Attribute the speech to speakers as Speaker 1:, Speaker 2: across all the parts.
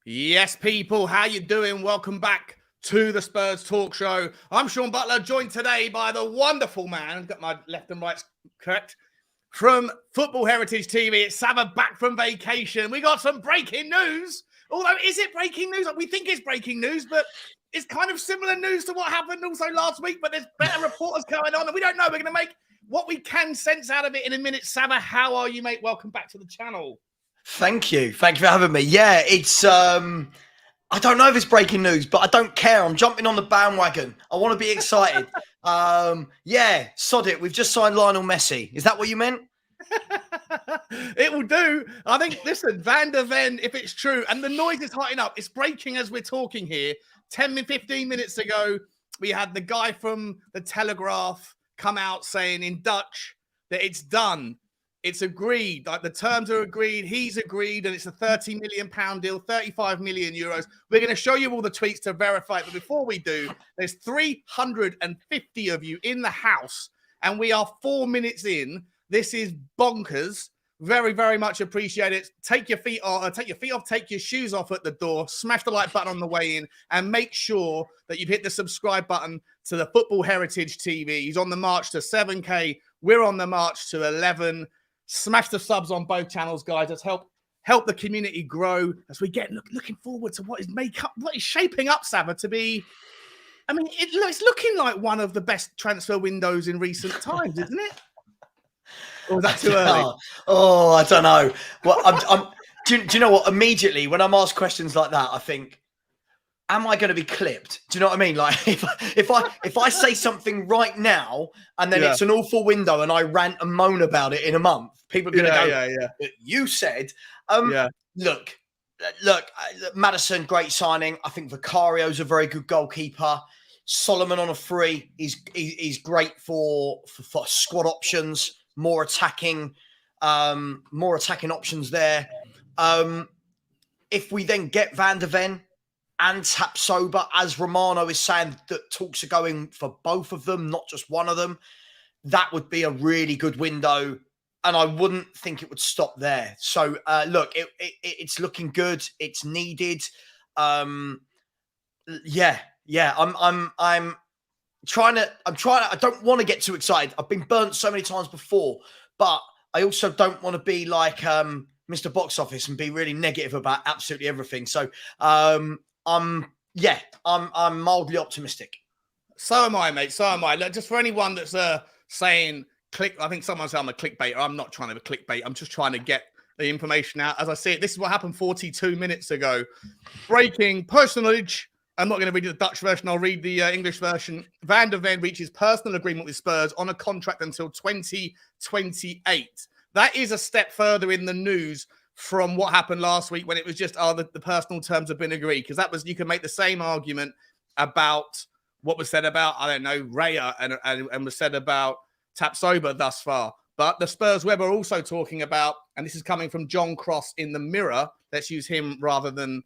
Speaker 1: Yes, people, how you doing? Welcome back to the Spurs Talk Show. I'm Sean Butler, joined today by the wonderful man, got my left and right correct, from Football Heritage TV. It's Sava back from vacation. We got some breaking news. Although, is it breaking news? We think it's breaking news, but it's kind of similar news to what happened also last week, but there's better reporters going on, and we don't know. We're going to make what we can sense out of it in a minute. Sava, how are you, mate? Welcome back to the channel.
Speaker 2: Thank you. Thank you for having me. Yeah, it's I don't know if it's breaking news, but I don't care. I'm jumping on the bandwagon. I want to be excited. Yeah, sod it. We've just signed Lionel Messi. Is that what you meant?
Speaker 1: It will do. I think, listen, Van der Ven, if it's true, and the noise is hotting up, it's breaking as we're talking here. 15 minutes ago, we had the guy from the Telegraph come out saying in Dutch that it's done. It's agreed. Like, the terms are agreed. He's agreed, and it's a £30 million deal, 35 million euros. We're going to show you all the tweets to verify it. But before we do, there's 350 of you in the house, and we are 4 minutes in. This is bonkers. Very, very much appreciate it. Take your feet off, take your shoes off at the door, smash the like button on the way in, and make sure that you've hit the subscribe button to the Football Heritage TV. He's on the march to 7K. We're on the march to 11. Smash the subs on both channels, guys. Let's help the community grow as we get looking forward to what is shaping up, Sava, to be. I mean, it's looking like one of the best transfer windows in recent times, isn't it? Or was that too early?
Speaker 2: Oh, I don't know. Well, do you know what? Immediately, when I'm asked questions like that, I think, am I going to be clipped? Do you know what I mean? Like, if I say something right now and then it's an awful window and I rant and moan about it in a month, people are going to go, you said. Look, Maddison, great signing. I think Vicario's a very good goalkeeper. Solomon on a free is great for squad options, more attacking options there. If we then get Van der Ven and Tapsoba, as Romano is saying, that talks are going for both of them, not just one of them, that would be a really good window. And I wouldn't think it would stop there. So look, it's looking good. It's needed. I'm trying to. I don't want to get too excited. I've been burnt so many times before, but I also don't want to be like Mr. Box Office and be really negative about absolutely everything. So I'm mildly optimistic.
Speaker 1: So am I, mate. So am I. Look, just for anyone that's saying click, I think someone said I'm a clickbait. I'm not trying to be clickbait. I'm just trying to get the information out as I see it. This is what happened 42 minutes ago. Breaking personage. I'm not going to read the Dutch version. I'll read the English version. Van der Ven reaches personal agreement with Spurs on a contract until 2028. That is a step further in the news from what happened last week when it was just, the personal terms have been agreed. Because that was, you can make the same argument about what was said about, I don't know, Raya and was said about Tapsoba thus far. But the Spurs web are also talking about, and this is coming from John Cross in the Mirror. Let's use him rather than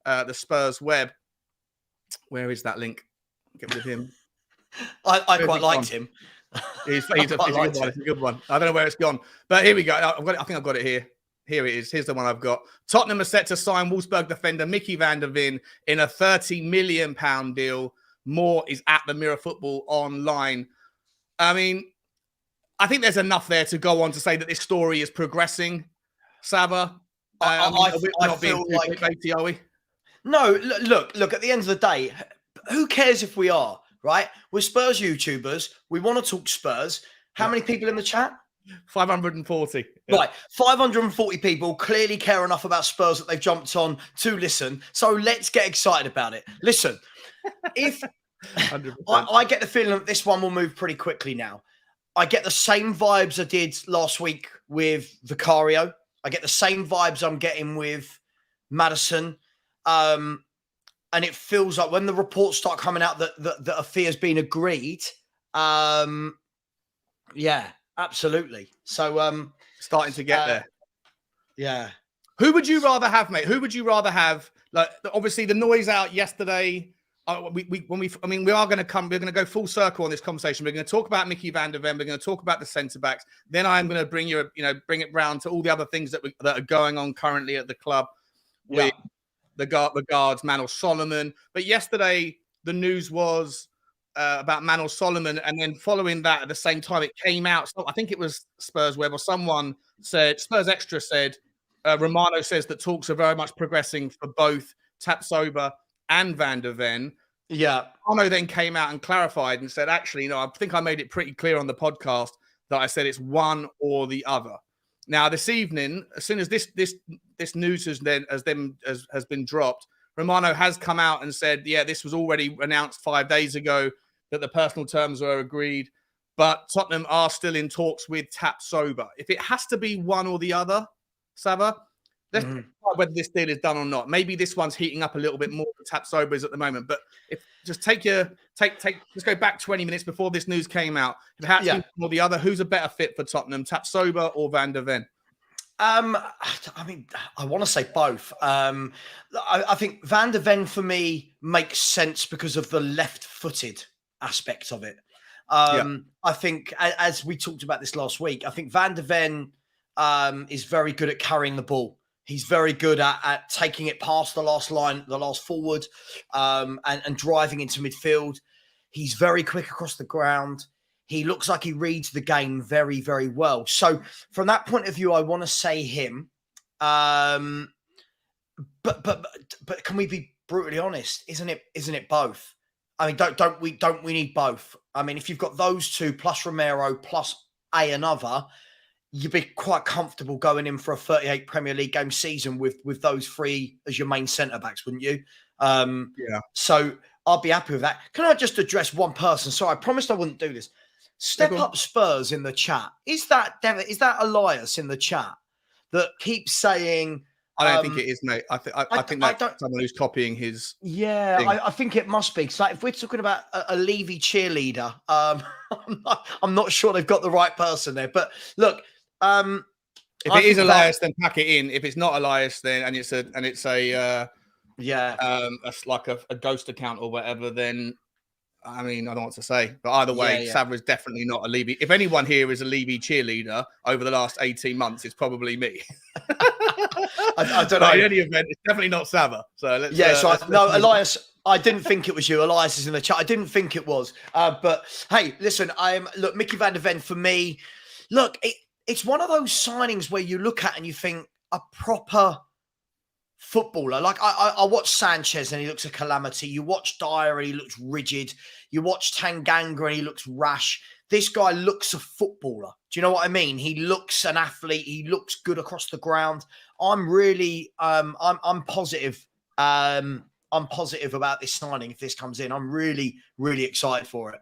Speaker 1: the Spurs web. Where is that link? Get rid of him.
Speaker 2: I quite liked him.
Speaker 1: He's a good one. I don't know where it's gone. But here we go. I think I've got it here. Here it is. Here's the one I've got. Tottenham are set to sign Wolfsburg defender Micky van der Ven in a £30 million deal. More is at the Mirror Football online. I mean, I think there's enough there to go on to say that this story is progressing. Sava,
Speaker 2: I feel like,
Speaker 1: clickbaity, are we?
Speaker 2: No, look, at the end of the day, who cares if we are, right? We're Spurs YouTubers. We want to talk Spurs. How many people in the chat?
Speaker 1: 540.
Speaker 2: Right, 540 people clearly care enough about Spurs that they've jumped on to listen. So let's get excited about it. Listen, if I get the feeling that this one will move pretty quickly now. I get the same vibes I did last week with Vicario. I get the same vibes I'm getting with Maddison. And it feels like when the reports start coming out that a fee has been agreed, yeah, absolutely. So
Speaker 1: starting to get there.
Speaker 2: Yeah.
Speaker 1: Who would you rather have, mate? Who would you rather have? Like, obviously, the noise out yesterday. We are going to go full circle on this conversation. We're going to talk about Micky van der Ven. We're going to talk about the centre backs. Then I'm going to bring it round to all the other things that are going on currently at the club with the guards, Manor Solomon. But yesterday, the news was about Manor Solomon, and then following that, at the same time, it came out. So I think it was Spurs Web or someone said, Spurs Extra said, Romano says that talks are very much progressing for both Tapsoba and Van der Ven.
Speaker 2: Yeah.
Speaker 1: Romano then came out and clarified and said, actually, I think I made it pretty clear on the podcast that I said it's one or the other. Now, this evening, as soon as this news has been dropped, Romano has come out and said, yeah, this was already announced 5 days ago that the personal terms were agreed, but Tottenham are still in talks with Tapsoba. If it has to be one or the other, Sava, let's decide whether this deal is done or not. Maybe this one's heating up a little bit more than Tapsoba is at the moment. But if just let's go back 20 minutes before this news came out. If it had to be one or the other, who's a better fit for Tottenham, Tapsoba or Van der Ven?
Speaker 2: I mean, I want to say both. I think Van der Ven for me makes sense because of the left-footed aspect of it. I think, as we talked about this last week, I think Van der Ven is very good at carrying the ball. He's very good at taking it past the last line, the last forward, and driving into midfield. He's very quick across the ground. He looks like he reads the game very, very well. So from that point of view, I want to say him. But can we be brutally honest? Isn't it both? I mean, don't we need both? I mean, if you've got those two plus Romero plus another, you'd be quite comfortable going in for a 38 Premier League game season with those three as your main centre backs, wouldn't you? So I'll be happy with that. Can I just address one person? Sorry, I promised I wouldn't do this. Step Up Spurs in the chat. Is that Elias in the chat that keeps saying?
Speaker 1: I don't think it is, mate. I think that's someone who's copying his.
Speaker 2: Yeah, I think it must be. Because if we're talking about a Levy cheerleader, I'm not sure they've got the right person there. But look,
Speaker 1: if it is Elias, then pack it in. If it's not Elias, then and it's a like a ghost account or whatever, then. I mean, I don't know what to say, but either way, Sava is definitely not a Levy. If anyone here is a Levy cheerleader over the last 18 months, it's probably me.
Speaker 2: I don't know.
Speaker 1: In any event, it's definitely not Sava. So let's.
Speaker 2: Elias. I didn't think it was you. Elias is in the chat. I didn't think it was. But hey, listen. Look, Micky Van der Ven for me. Look, it's one of those signings where you look at and you think a proper footballer. Like I watch Sanchez and he looks a calamity. You watch Dyer and he looks rigid. You watch Tanganga and he looks rash. This guy looks a footballer. Do you know what I mean? He looks an athlete. He looks good across the ground. I'm really I'm positive. I'm positive about this signing if this comes in. I'm really, really excited for it.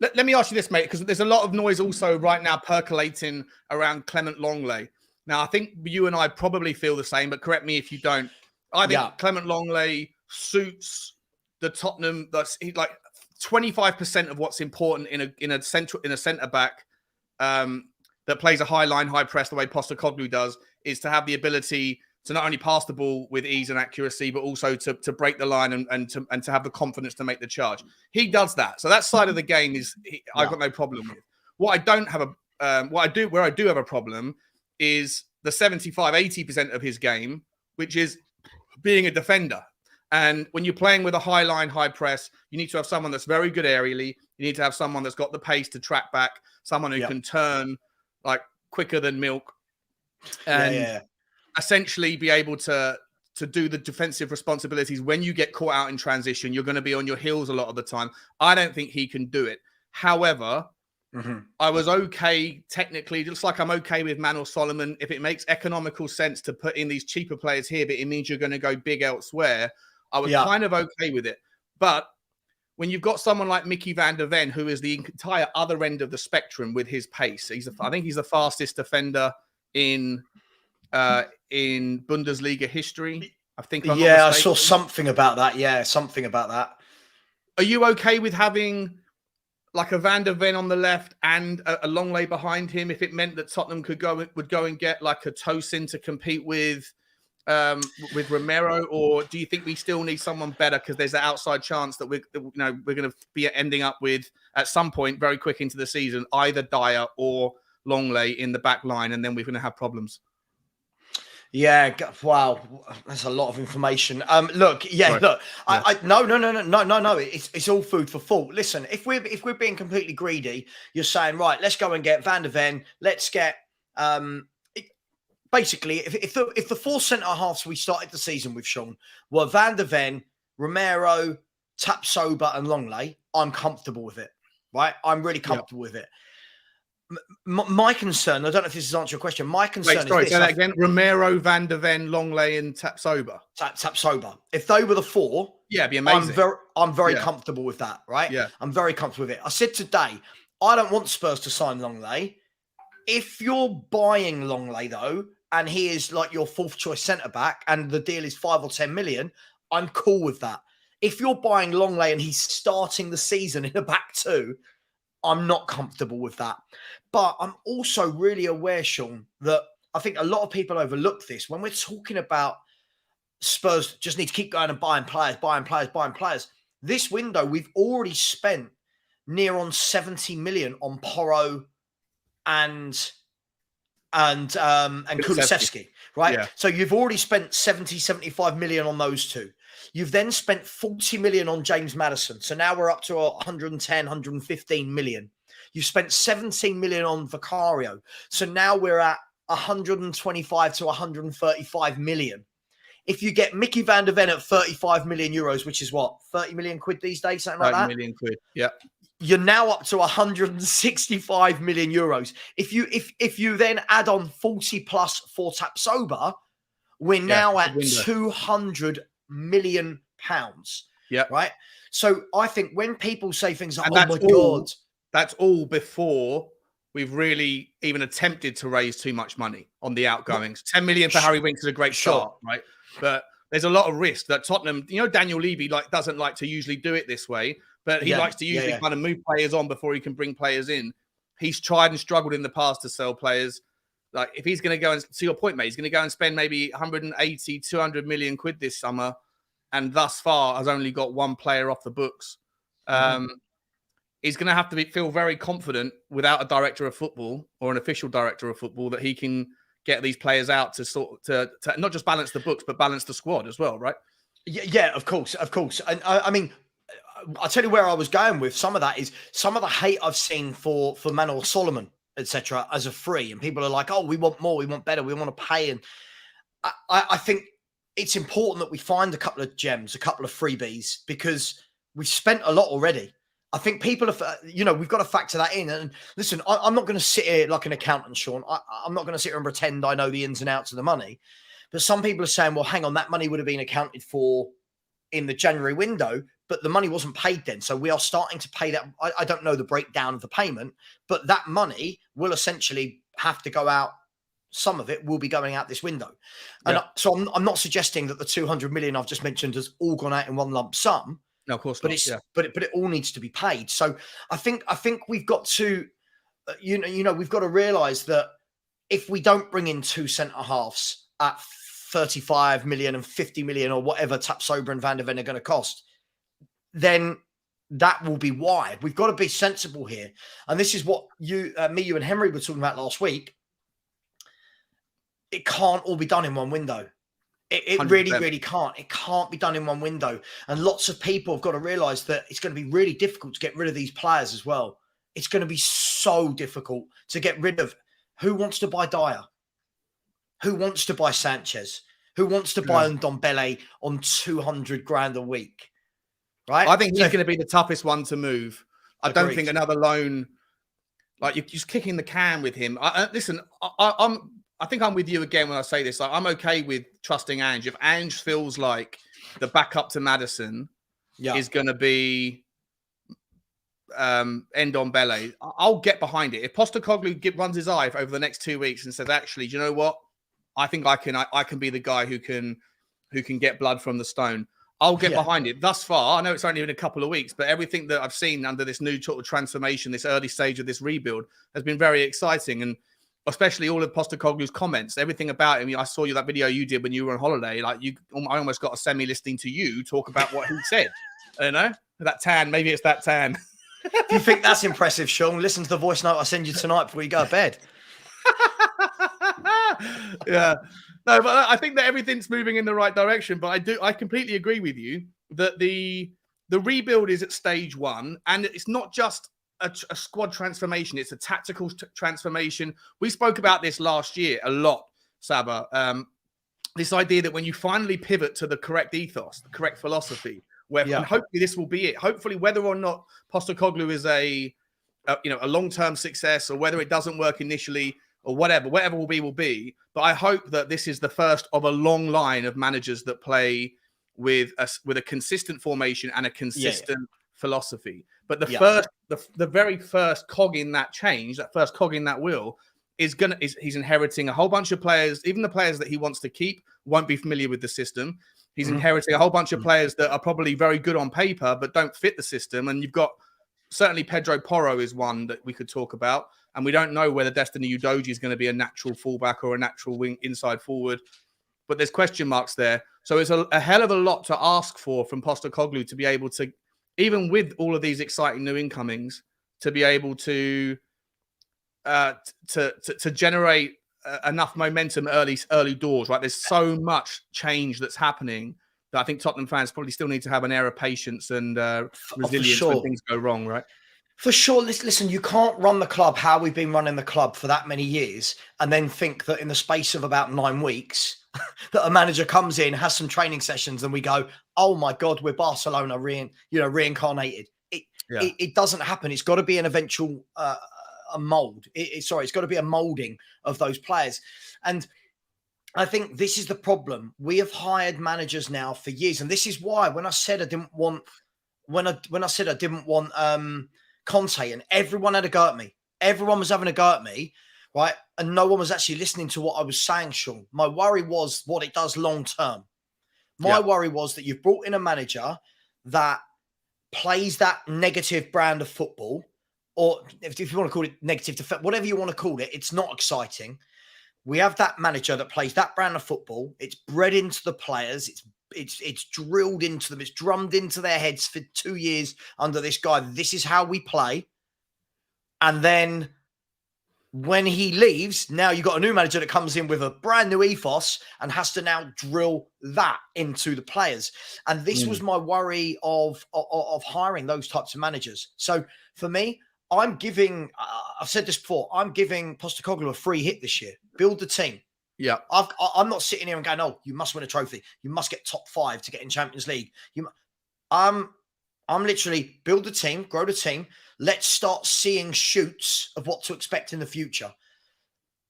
Speaker 1: Let me ask you this, mate, because there's a lot of noise also right now percolating around Clement Longley. Now, I think you and I probably feel the same, but correct me if you don't. I think Clement Longley suits the Tottenham. That's like 25% of what's important in a centre back that plays a high line, high press the way Postecoglou does, is to have the ability to not only pass the ball with ease and accuracy, but also to break the line and to have the confidence to make the charge. He does that. So that side of the game I've got no problem with. What I don't have where I do have a problem is the 75-80% of his game, which is being a defender. And when you're playing with a high line, high press, you need to have someone that's very good aerially. You need to have someone that's got the pace to track back, someone who can turn like quicker than milk, and essentially be able to do the defensive responsibilities. When you get caught out in transition, you're going to be on your heels a lot of the time. I don't think he can do it. However, I was okay technically, just like I'm okay with Manor Solomon. If it makes economical sense to put in these cheaper players here, but it means you're going to go big elsewhere, I was kind of okay with it. But when you've got someone like Micky Van der Ven, who is the entire other end of the spectrum with his pace, I think he's the fastest defender in Bundesliga history. I think.
Speaker 2: I saw something about that. Yeah, something about that.
Speaker 1: Are you okay with having like a Van der Ven on the left and a Longley behind him, if it meant that Tottenham would go and get like a Tosin to compete with Romero, or do you think we still need someone better because there's an outside chance that we're going to be ending up with at some point very quick into the season either Dyer or Longley in the back line, and then we're going to have problems?
Speaker 2: Yeah, wow, that's a lot of information. Look,
Speaker 1: Right.
Speaker 2: look,
Speaker 1: Yeah.
Speaker 2: no. It's all food for thought. Listen, if we're being completely greedy, you're saying right, let's go and get Van de Ven. Let's get basically if the four centre halves we started the season with, Sean, were Van de Ven, Romero, Tapsoba, and Longley, I'm comfortable with it. Right, I'm really comfortable with it. My concern, I don't know if this has answered your question. My concern
Speaker 1: Wait, sorry,
Speaker 2: is
Speaker 1: say
Speaker 2: this.
Speaker 1: that again. Romero, Van de Ven, Longley, and Tapsoba.
Speaker 2: Tapsoba. If they were the four,
Speaker 1: Yeah, it'd be amazing.
Speaker 2: I'm very comfortable with that, right?
Speaker 1: Yeah.
Speaker 2: I'm very comfortable with it. I said today, I don't want Spurs to sign Longley. If you're buying Longley, though, and he is like your fourth choice centre back and the deal is 5 or 10 million, I'm cool with that. If you're buying Longley and he's starting the season in a back two, I'm not comfortable with that. But I'm also really aware, Sean, that I think a lot of people overlook this. When we're talking about Spurs just need to keep going and buying players. This window, we've already spent near on 70 million on Porro and Kulusevski, right? Yeah. So you've already spent 70, 75 million on those two. You've then spent 40 million on James Maddison. So now we're up to 110, 115 million. You've spent 17 million on Vicario. So now we're at 125 to 135 million. If you get Micky van de Ven at 35 million euros, which is what, 30 million quid these days, something like that?
Speaker 1: 30 million quid, yeah.
Speaker 2: You're now up to 165 million euros. If you then add on 40 plus for Tapsoba, we're now at 200 million pounds.
Speaker 1: Yeah.
Speaker 2: Right. So I think when people say things like, "Oh my God,"
Speaker 1: that's all before we've really even attempted to raise too much money on the outgoings. 10 million for Harry Winks is a great start, right? But there's a lot of risk that Tottenham, Daniel Levy doesn't like to usually do it this way, but he likes to usually kind of move players on before he can bring players in. He's tried and struggled in the past to sell players. Like if he's going to go and, to your point, mate, he's going to go and spend maybe 180, 200 million quid this summer, and thus far has only got one player off the books. He's going to have to feel very confident without a director of football or an official director of football that he can get these players out to not just balance the books, but balance the squad as well, right?
Speaker 2: Yeah, of course. And I mean, I'll tell you where I was going with some of that is some of the hate I've seen for Manor Solomon, etc., as a free, and people are like, "Oh, we want more, we want better, we want to pay." And I think it's important that we find a couple of gems, a couple of freebies, because we've spent a lot already. I think people have, we've got to factor that in. And listen, I'm not going to sit here like an accountant, Sean. I'm not going to sit here and pretend I know the ins and outs of the money. But some people are saying, well, hang on, that money would have been accounted for in the January window, but the money wasn't paid then. So we are starting to pay that. I don't know the breakdown of the payment, but that money will essentially have to go out. Some of it will be going out this window. And so I'm not suggesting that the 200 million I've just mentioned has all gone out in one lump sum.
Speaker 1: No, of course
Speaker 2: but
Speaker 1: not.
Speaker 2: But it all needs to be paid. So I think we've got to, we've got to realise that if we don't bring in two centre halves at 35 million and 50 million or whatever Tapsoba and Van de Ven are going to cost, then that will be why. We've got to be sensible here. And this is what you and Henry were talking about last week. It can't all be done in one window. It really can't. It can't be done in one window. And lots of people have got to realise that it's going to be really difficult to get rid of these players as well. It's going to be so difficult to get rid of. Who wants to buy Dyer? Who wants to buy Sanchez? Who wants to buy Ndombele on 200 grand a week? Right?
Speaker 1: I think he's going to be the toughest one to move. I don't think another loan, like you're just kicking the can with him. Listen, I think I'm with you again when I say this. Like, I'm okay with trusting Ange. If Ange feels like the backup to Maddison is going to be Ndombele, I'll get behind it. If Postecoglou runs his eye over the next 2 weeks and says, actually, do you know what? I think I can be the guy who can get blood from the stone. I'll get behind it. Thus far, I know it's only been a couple of weeks, but everything that I've seen under this new sort of transformation, this early stage of this rebuild, has been very exciting. And especially all of Postecoglou's comments, everything about him. I saw that video you did when you were on holiday. I almost got a semi-listening to you talk about what he said. That tan. Maybe it's that tan.
Speaker 2: If you think that's impressive, Sean, listen to the voice note I send you tonight before you go to bed.
Speaker 1: Yeah. No, but I think that everything's moving in the right direction. But I completely agree with you that the rebuild is at stage one, and it's not just a squad transformation; it's a tactical transformation. We spoke about this last year a lot, Saba. This idea that when you finally pivot to the correct ethos, the correct philosophy, and hopefully this will be it. Hopefully, whether or not Postecoglou is a long-term success, or whether it doesn't work initially, or whatever will be. But I hope that this is the first of a long line of managers that play with a consistent formation and a consistent philosophy. But the very first cog in that change, that first cog in that wheel, he's inheriting a whole bunch of players. Even the players that he wants to keep won't be familiar with the system. He's inheriting a whole bunch of players that are probably very good on paper but don't fit the system. And you've got certainly Pedro Porro is one that we could talk about. And we don't know whether Destiny Udogie is going to be a natural fullback or a natural wing inside forward. But there's question marks there. So it's a hell of a lot to ask for from Postecoglou to be able to, even with all of these exciting new incomings, to be able to generate enough momentum early doors. Right, there's so much change that's happening that I think Tottenham fans probably still need to have an air of patience and resilience when things go wrong. Right.
Speaker 2: For sure. Listen, you can't run the club how we've been running the club for that many years and then think that in the space of about 9 weeks that a manager comes in, has some training sessions, and we go, oh my God, we're Barcelona reincarnated. It doesn't happen. It's got to be an eventual a mold. It's got to be a molding of those players. And I think this is the problem. We have hired managers now for years. And this is why when I said I didn't want Conte, and everyone had a go at me. Everyone was having a go at me, right? And no one was actually listening to what I was saying, Sean. My worry was what it does long term. My worry was that you've brought in a manager that plays that negative brand of football, or if you want to call it negative, whatever you want to call it, it's not exciting. We have that manager that plays that brand of football. It's bred into the players. It's drilled into them. It's drummed into their heads for 2 years under this guy. This is how we play. And then when he leaves, now you've got a new manager that comes in with a brand new ethos and has to now drill that into the players. And this was my worry of hiring those types of managers. So for me, I'm giving, I've said this before, I'm giving Postecoglou a free hit this year. Build the team.
Speaker 1: Yeah,
Speaker 2: I'm not sitting here and going, oh, you must win a trophy. You must get top 5 to get in Champions League. I'm literally build the team, grow the team. Let's start seeing shoots of what to expect in the future.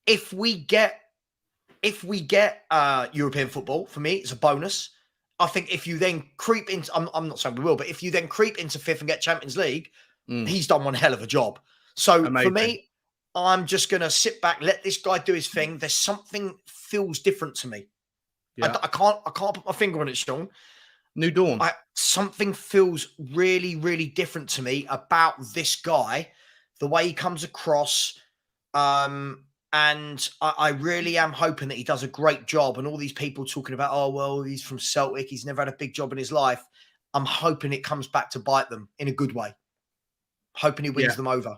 Speaker 2: If we get European football, for me, it's a bonus. I think if you then creep into, I'm not saying we will, but if you then creep into 5th and get Champions League, he's done one hell of a job. So for me, I'm just going to sit back, let this guy do his thing. There's something feels different to me. Yeah. I can't put my finger on it, Sean.
Speaker 1: New dawn.
Speaker 2: Something feels really, really different to me about this guy, the way he comes across. And I really am hoping that he does a great job. And all these people talking about, oh, well, he's from Celtic. He's never had a big job in his life. I'm hoping it comes back to bite them in a good way. Hoping he wins them over.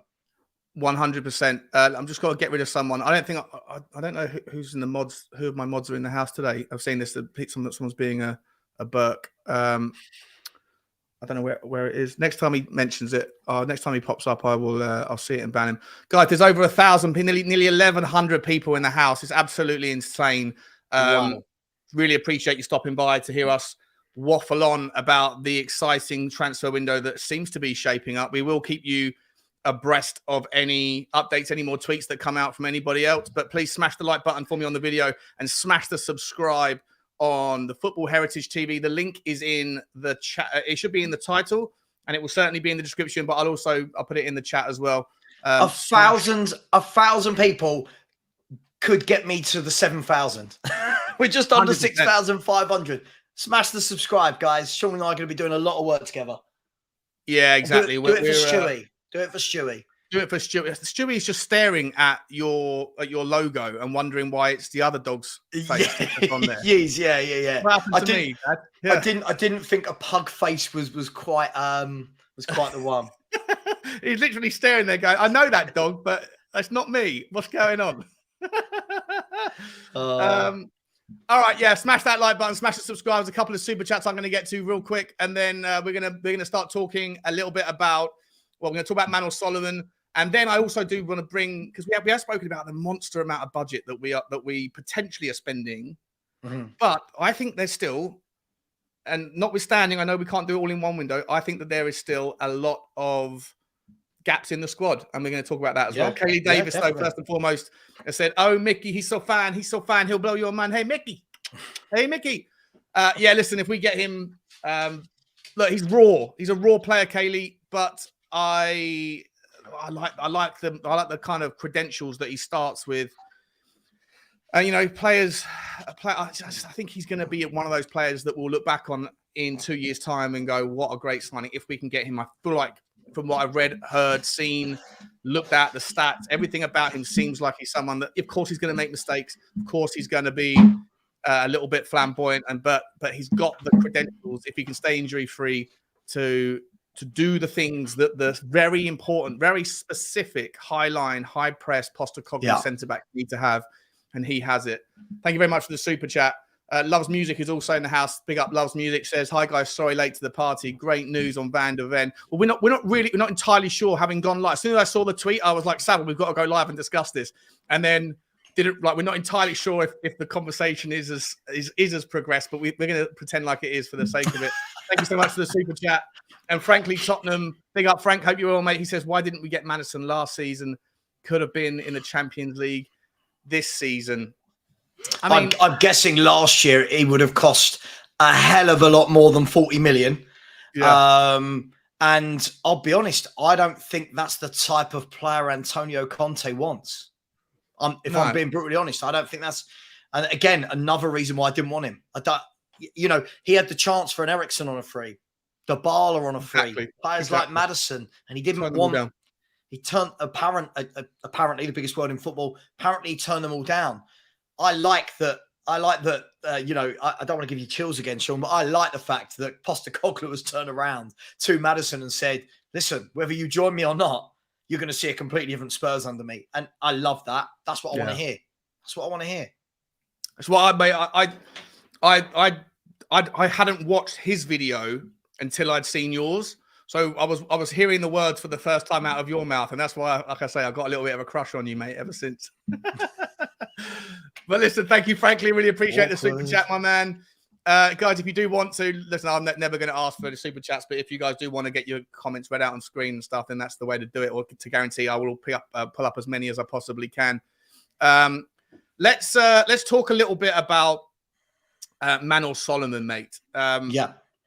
Speaker 1: 100%. I'm just going to get rid of someone. I don't know who's in the mods. Who of my mods are in the house today? I've seen this. Someone's being a Burke. I don't know where it is. Next time he mentions it, next time he pops up, I'll see it and ban him. Guys, there's over 1,000, nearly 1,100 people in the house. It's absolutely insane. Wow. Really appreciate you stopping by to hear us waffle on about the exciting transfer window that seems to be shaping up. We will keep you abreast of any updates, any more tweets that come out from anybody else. But please smash the like button for me on the video and smash the subscribe on the Football Heritage TV. The link is in the chat. It should be in the title, and it will certainly be in the description. But I'll put it in the chat as well.
Speaker 2: 1,000 people could get me to the 7,000. We're just under 6,500. Smash the subscribe, guys. Sean and I are going to be doing a lot of work together.
Speaker 1: Yeah, exactly.
Speaker 2: Do it for Stewie. Do it for Stewie.
Speaker 1: Do it for Stewie. Stewie is just staring at your logo and wondering why it's the other dog's face on there.
Speaker 2: Yes, yeah.
Speaker 1: What happened to me, Dad? Yeah.
Speaker 2: I didn't think a pug face was quite the one.
Speaker 1: He's literally staring there, going, "I know that dog, but that's not me. What's going on?" All right, yeah, smash that like button, smash the subscribe. There's a couple of super chats I'm going to get to real quick, and then we're gonna start talking a little bit about. Well, we're going to talk about Manor Solomon, and then I also do want to bring, because we have spoken about the monster amount of budget that we potentially are spending, but I think there's still, and notwithstanding, I know we can't do it all in one window. I think that there is still a lot of gaps in the squad, and we're going to talk about that as well. Kaylee Davis, though, first and foremost, has said, "Oh, Micky, he's so fine. He'll blow your man. Hey, Micky. Yeah, listen, if we get him, look, he's raw. He's a raw player, Kaylee, but I like the kind of credentials that he starts with. And you know, I think he's going to be one of those players that we'll look back on in 2 years' time and go, what a great signing if we can get him. I feel like from what I've read, heard, seen, looked at, the stats, everything about him seems like he's someone that, of course, he's going to make mistakes. Of course, he's going to be a little bit flamboyant, but he's got the credentials, if he can stay injury-free, to do the things that the very important, very specific, high-line, high-press, Postecoglou centre-back need to have. And he has it. Thank you very much for the super chat. Loves Music is also in the house. Big up Loves Music. Says, hi guys, sorry late to the party. Great news on Van der Ven. Well, we're not entirely sure, having gone live. As soon as I saw the tweet, I was like, Savile, we've got to go live and discuss this. And then we're not entirely sure if the conversation is as progressed, but we're going to pretend like it is for the sake of it. Thank you so much for the super chat. And frankly, Tottenham, big up Frank. Hope you're well, mate. He says, why didn't we get Madison last season? Could have been in the Champions League this season. I mean,
Speaker 2: I'm guessing last year he would have cost a hell of a lot more than 40 million. Yeah. And I'll be honest, I don't think that's the type of player Antonio Conte wants. If I'm being brutally honest, I don't think that's. And again, another reason why I didn't want him. He had the chance for an Eriksen on a free, Dybala on a free, players like Madison, and he didn't want them. He turned apparently the biggest word in football. Apparently, he turned them all down. I like that. I don't want to give you chills again, Sean, but I like the fact that Postecoglou has turned around to Madison and said, "Listen, whether you join me or not, you're going to see a completely different Spurs under me." And I love that. That's what I want to hear. That's what I want to hear.
Speaker 1: That's what I hadn't watched his video until I'd seen yours. So I was hearing the words for the first time out of your mouth, and that's why, like I say, I got a little bit of a crush on you, mate, ever since. But listen, thank you, frankly, really appreciate the super chat, my man. Guys, if you do want to, listen, I'm never going to ask for the super chats, but if you guys do want to get your comments read out on screen and stuff, then that's the way to do it, or to guarantee I will pull up as many as I possibly can. Let's talk a little bit about Manor Solomon, mate.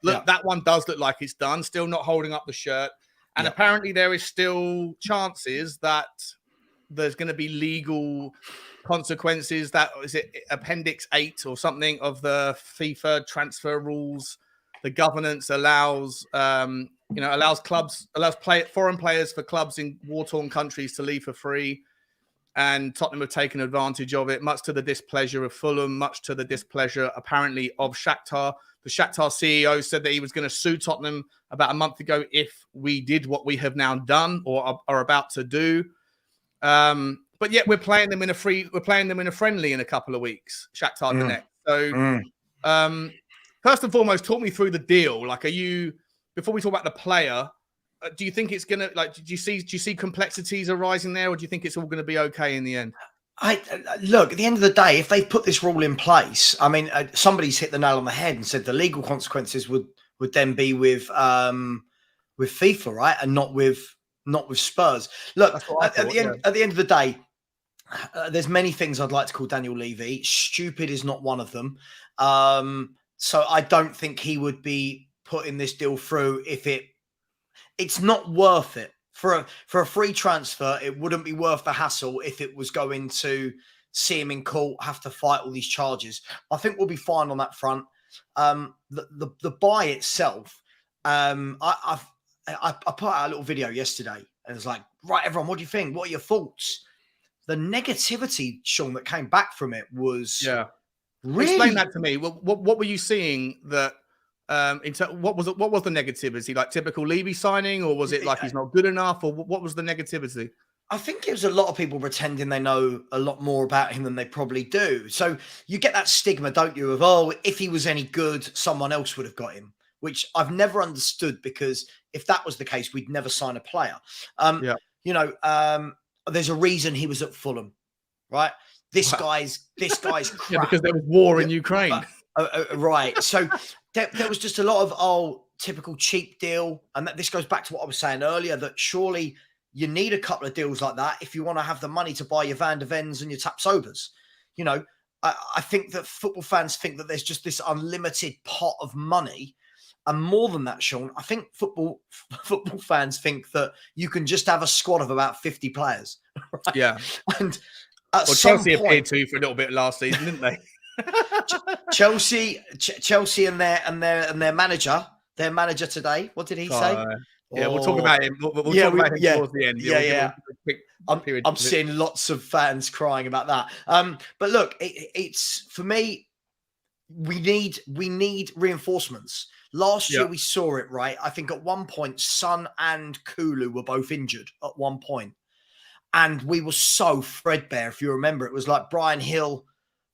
Speaker 1: Look, that one does look like it's done. Still not holding up the shirt. And apparently there is still chances that there's going to be legal consequences. That is it, Appendix 8 or something of the FIFA transfer rules. The governance allows foreign players for clubs in war-torn countries to leave for free. And Tottenham have taken advantage of it, much to the displeasure of Fulham, much to the displeasure, apparently, of Shakhtar. The Shakhtar CEO said that he was going to sue Tottenham about a month ago if we did what we have now done or are about to do. But yet we're playing them in a friendly in a couple of weeks, Shakhtar Donetsk. So first and foremost, talk me through the deal. Like, before we talk about the player, do you think it's gonna, like, do you see complexities arising there, or do you think it's all gonna be okay in the end?
Speaker 2: Look, at the end of the day, if they put this rule in place, I mean, somebody's hit the nail on the head and said the legal consequences would then be with FIFA, right, and not with Spurs. Look, at the end of the day, there's many things I'd like to call Daniel Levy. Stupid is not one of them. So I don't think he would be putting this deal through if it's not worth it. For a free transfer, it wouldn't be worth the hassle if it was going to see him in court, have to fight all these charges. I think we'll be fine on that front. The buy itself, I put out a little video yesterday, and it was like, right, everyone, what do you think? What are your thoughts? The negativity, Sean, that came back from it was really...
Speaker 1: Explain that to me. What were you seeing that? What was the negativity? Like typical Levy signing, or was it like he's not good enough, or what was the negativity?
Speaker 2: I think it was a lot of people pretending they know a lot more about him than they probably do. So you get that stigma, don't you, of, oh, if he was any good, someone else would have got him, which I've never understood, because if that was the case, we'd never sign a player.
Speaker 1: Yeah.
Speaker 2: You know, there's a reason he was at Fulham, right? This
Speaker 1: Wow.
Speaker 2: guy's crap.
Speaker 1: Yeah, because there was war in Ukraine.
Speaker 2: Right. So there was just a lot of, typical cheap deal. And this goes back to what I was saying earlier, that surely you need a couple of deals like that if you want to have the money to buy your Van der Vens and your Tapsobers. You know, I think that football fans think that there's just this unlimited pot of money. And more than that, Sean, I think football fans think that you can just have a squad of about 50 players. Right?
Speaker 1: Yeah.
Speaker 2: And
Speaker 1: Chelsea appeared to for a little bit last season, didn't they?
Speaker 2: Chelsea and their manager today. What did he say?
Speaker 1: Yeah, we'll talk about him. We'll talk about him towards the end.
Speaker 2: Yeah. I'm seeing lots of fans crying about that. But look, it's for me. We need reinforcements. Last year we saw it, right? I think at one point, Son and Kulu were both injured at one point, and we were so threadbare. If you remember, it was like Bryan Gil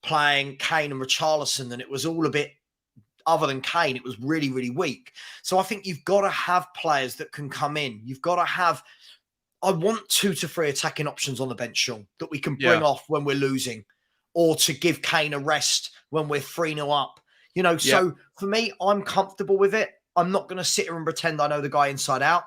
Speaker 2: playing Kane and Richarlison, and it was all a bit. Other than Kane, it was really, really weak. So I think you've got to have players that can come in. You've got to have. I want 2 to 3 attacking options on the bench, Sean, that we can bring off when we're losing, or to give Kane a rest when we're 3-0 up. You know, so for me, I'm comfortable with it. I'm not going to sit here and pretend I know the guy inside out.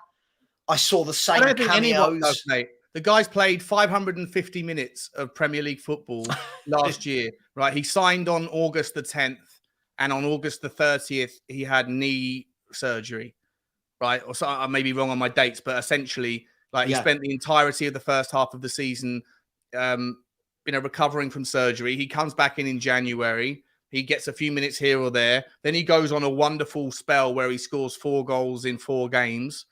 Speaker 2: I saw the same cameos.
Speaker 1: Does, mate. The guy's played 550 minutes of Premier League football last year, right? He signed on August the 10th, and on August the 30th, he had knee surgery, right? Or so, I may be wrong on my dates, but essentially, like he spent the entirety of the first half of the season, recovering from surgery. He comes back in January. He gets a few minutes here or there. Then he goes on a wonderful spell where he scores 4 goals in 4 games.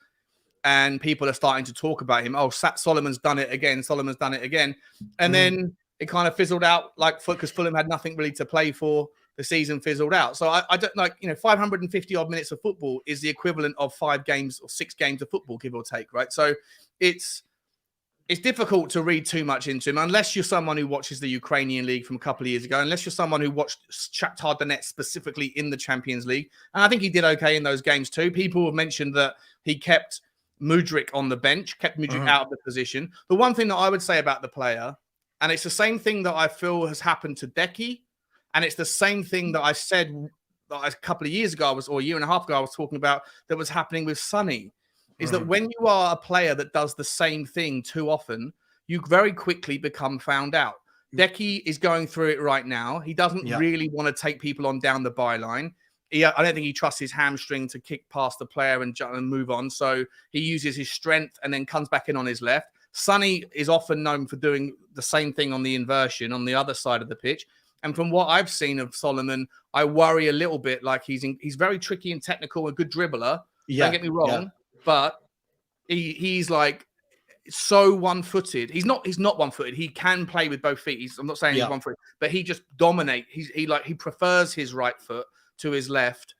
Speaker 1: And people are starting to talk about him. Oh, Solomon's done it again. Solomon's done it again. And then it kind of fizzled out, because Fulham had nothing really to play for. The season fizzled out. So I don't 550 odd minutes of football is the equivalent of 5 games or 6 games of football, give or take, right? So it's difficult to read too much into him unless you're someone who watches the Ukrainian league from a couple of years ago, unless you're someone who watched Shakhtar Donetsk specifically in the Champions League. And I think he did okay in those games too. People have mentioned that he kept Mudryk on the bench, kept Mudryk out of the position. The one thing that I would say about the player, and it's the same thing that I feel has happened to Decky, and it's the same thing that I said that a couple of years ago, or a year and a half ago, I was talking about that was happening with Sonny, is that when you are a player that does the same thing too often, you very quickly become found out. Decky is going through it right now. He doesn't really want to take people on down the byline. I don't think he trusts his hamstring to kick past the player and move on. So he uses his strength and then comes back in on his left. Sonny is often known for doing the same thing on the inversion on the other side of the pitch. And from what I've seen of Solomon, I worry a little bit. Like he's very tricky and technical, a good dribbler. Don't get me wrong, but he's like so one-footed. He's not one-footed. He can play with both feet. I'm not saying he's one-footed, but he just dominates. He prefers his right foot to his left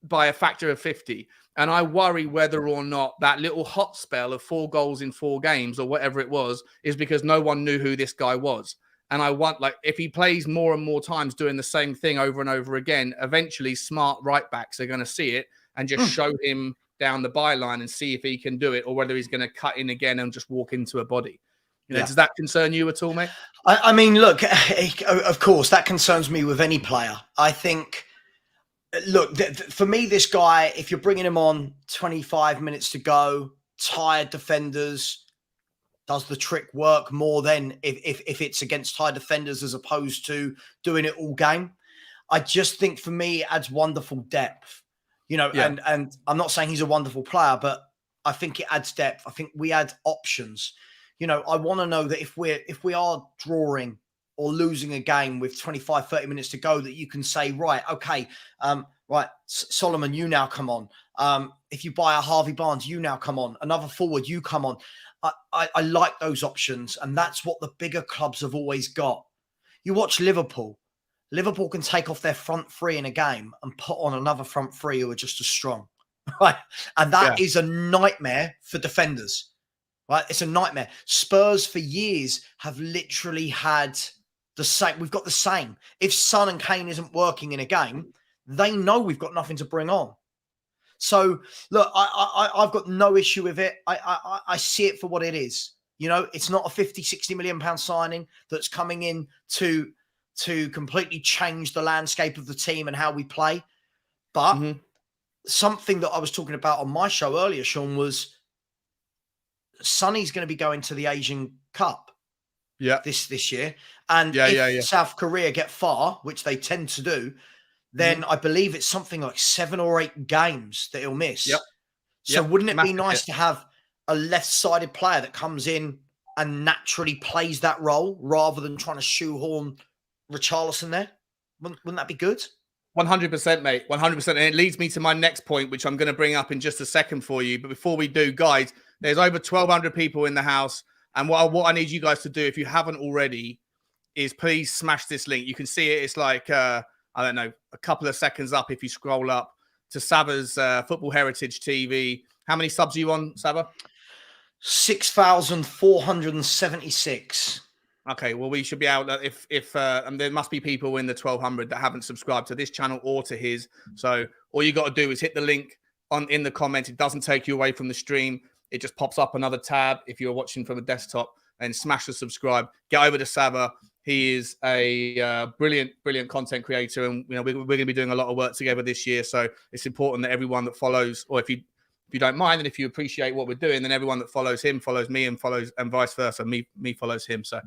Speaker 1: by a factor of 50. And I worry whether or not that little hot spell of 4 goals in 4 games or whatever it was is because no one knew who this guy was. And I want, if he plays more and more times doing the same thing over and over again, eventually smart right backs are going to see it and just show him down the byline and see if he can do it, or whether he's going to cut in again and just walk into a body. Does that concern you at all, mate?
Speaker 2: I mean, look, of course, that concerns me with any player. I think, look, for me, this guy, if you're bringing him on 25 minutes to go, tired defenders, does the trick work more than if it's against high defenders as opposed to doing it all game? I just think for me, it adds wonderful depth, and I'm not saying he's a wonderful player, but I think it adds depth. I think we add options. I want to know that if we are drawing or losing a game with 25, 30 minutes to go, that you can say, right, okay, right, Solomon, you now come on. If you buy a Harvey Barnes, you now come on. Another forward, you come on. I like those options, and that's what the bigger clubs have always got. You watch Liverpool. Liverpool can take off their front 3 in a game and put on another front 3 who are just as strong, right? And that is a nightmare for defenders, right? It's a nightmare. Spurs for years have literally had the same. We've got the same. If Son and Kane isn't working in a game, they know we've got nothing to bring on. So look, I've got no issue with it. I see it for what it is. You know, it's not a 50, 60 million pound signing that's coming in to completely change the landscape of the team and how we play. But something that I was talking about on my show earlier, Sean, was Sonny's going to be going to the Asian Cup this year. And if South Korea get far, which they tend to do, then I believe it's something like 7 or 8 games that he'll miss. So wouldn't it be nice to have a left-sided player that comes in and naturally plays that role rather than trying to shoehorn Richarlison there? Wouldn't that be good?
Speaker 1: 100%, mate. 100%. And it leads me to my next point, which I'm going to bring up in just a second for you. But before we do, guys, there's over 1,200 people in the house. And what I need you guys to do, if you haven't already, is please smash this link. You can see it. It's like, I don't know, a couple of seconds up if you scroll up to Sava's Football Heritage TV. How many subs are you on, Sava?
Speaker 2: 6,476.
Speaker 1: Okay, well, we should be out. If there must be people in the 1,200 that haven't subscribed to this channel or to his. So all you got to do is hit the link in the comments. It doesn't take you away from the stream. It just pops up another tab if you're watching from a desktop, and smash the subscribe. Get over to Sava. He is a brilliant content creator, and we're going to be doing a lot of work together this year. So it's important that everyone that follows, or if you don't mind, and if you appreciate what we're doing, then everyone that follows him follows me, and vice versa. Me follows him. So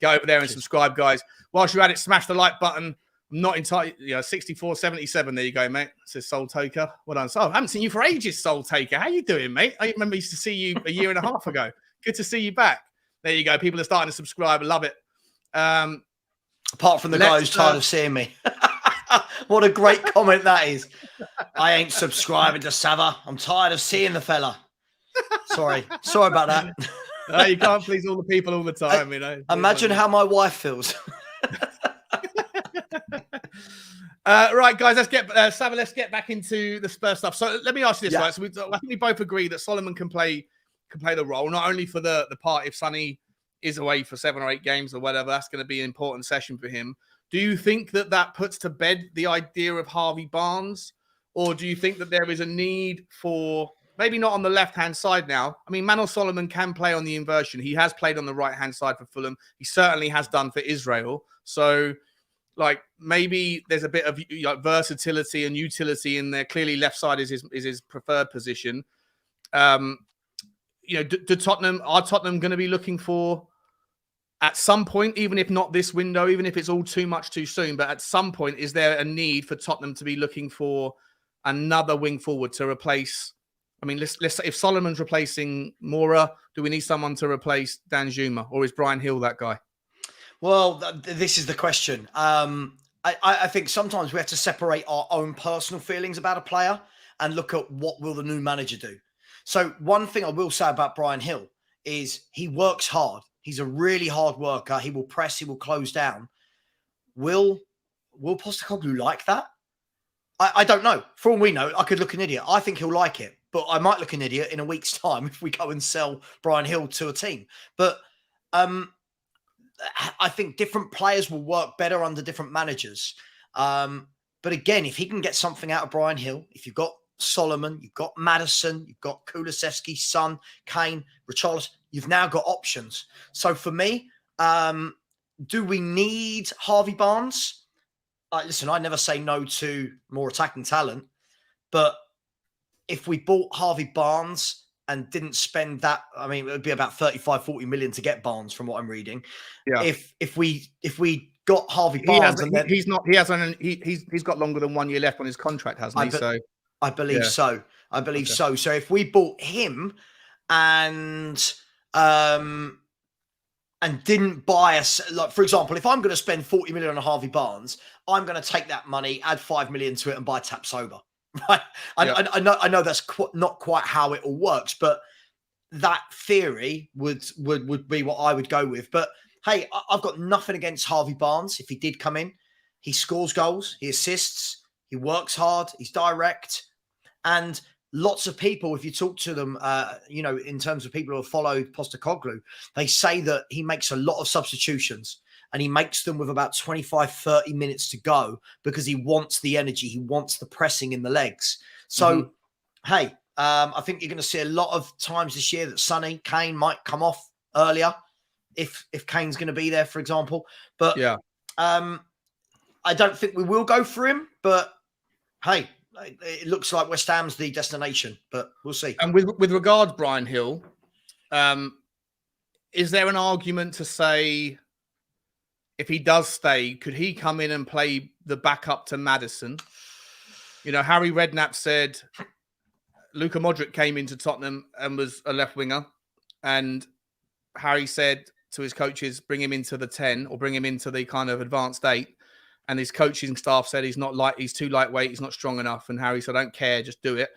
Speaker 1: get over there and subscribe, guys. Whilst you're at it, smash the like button. I'm not entirely, 6477. There you go, mate. It says Soul Taker. Well done. So I haven't seen you for ages, Soul Taker. How you doing, mate? I remember used to see you a year and a half ago. Good to see you back. There you go. People are starting to subscribe. I love it.
Speaker 2: Apart from the guy who's tired of seeing me. What a great comment that is. I ain't subscribing to Sava. I'm tired of seeing the fella. Sorry about that.
Speaker 1: You can't please all the people all the time,
Speaker 2: Imagine how my wife feels.
Speaker 1: Right, guys, let's get Sava. Let's get back into the Spurs stuff. So let me ask you this, right? So I think we both agree that Solomon can play the role, not only for the part if Sonny is away for 7 or 8 games or whatever. That's going to be an important session for him. Do you think that puts to bed the idea of Harvey Barnes, or do you think that there is a need for maybe not on the left-hand side now? I mean, Manor Solomon can play on the inversion. He has played on the right-hand side for Fulham. He certainly has done for Israel. So, like, maybe there's a bit of versatility and utility in there. Clearly, left side is his preferred position. Are Tottenham going to be looking for, at some point, even if not this window, even if it's all too much too soon, but at some point, is there a need for Tottenham to be looking for another wing forward to replace? I mean, let's say if Solomon's replacing Mora, do we need someone to replace Dan Juma, or is Bryan Gil that guy?
Speaker 2: Well, this is the question. I think sometimes we have to separate our own personal feelings about a player and look at what will the new manager do. So one thing I will say about Bryan Gil is he works hard. He's a really hard worker. He will press. He will close down. Will Postecoglou like that? I don't know. For all we know, I could look an idiot. I think he'll like it, but I might look an idiot in a week's time if we go and sell Bryan Gil to a team. But I think different players will work better under different managers. But again, if he can get something out of Bryan Gil, if you've got Solomon, you've got Maddison, you've got Kulusevski, Son, Kane, Richarlison, you've now got options. So for me, do we need Harvey Barnes? Listen, I never say no to more attacking talent, but if we bought Harvey Barnes and didn't spend that, I mean, it would be about 35, 40 million to get Barnes from what I'm reading. Yeah. If we got Harvey Barnes,
Speaker 1: he's got longer than 1 year left on his contract, hasn't he?
Speaker 2: I believe so. I believe so. So if we bought him and didn't buy us, like, for example, if I'm going to spend 40 million on Harvey Barnes, I'm going to take that money, add 5 million to it, and buy Tapsoba. Right? I know that's not quite how it all works, but that theory would be what I would go with. But hey, I've got nothing against Harvey Barnes. If he did come in, he scores goals, he assists, he works hard, he's direct. And lots of people, if you talk to them, in terms of people who have followed Postecoglou, they say that he makes a lot of substitutions and he makes them with about 25, 30 minutes to go because he wants the energy. He wants the pressing in the legs. So, hey, I think you're going to see a lot of times this year that Sonny, Kane might come off earlier if Kane's going to be there, for example. But I don't think we will go for him. But, hey, it looks like West Ham's the destination, but we'll see.
Speaker 1: And with regards Bryan Gil, is there an argument to say if he does stay, could he come in and play the backup to Maddison? You know, Harry Redknapp said Luka Modric came into Tottenham and was a left winger, and Harry said to his coaches, bring him into the 10 or bring him into the kind of advanced 8. And his coaching staff said he's too lightweight, he's not strong enough. And Harry said, I don't care, just do it.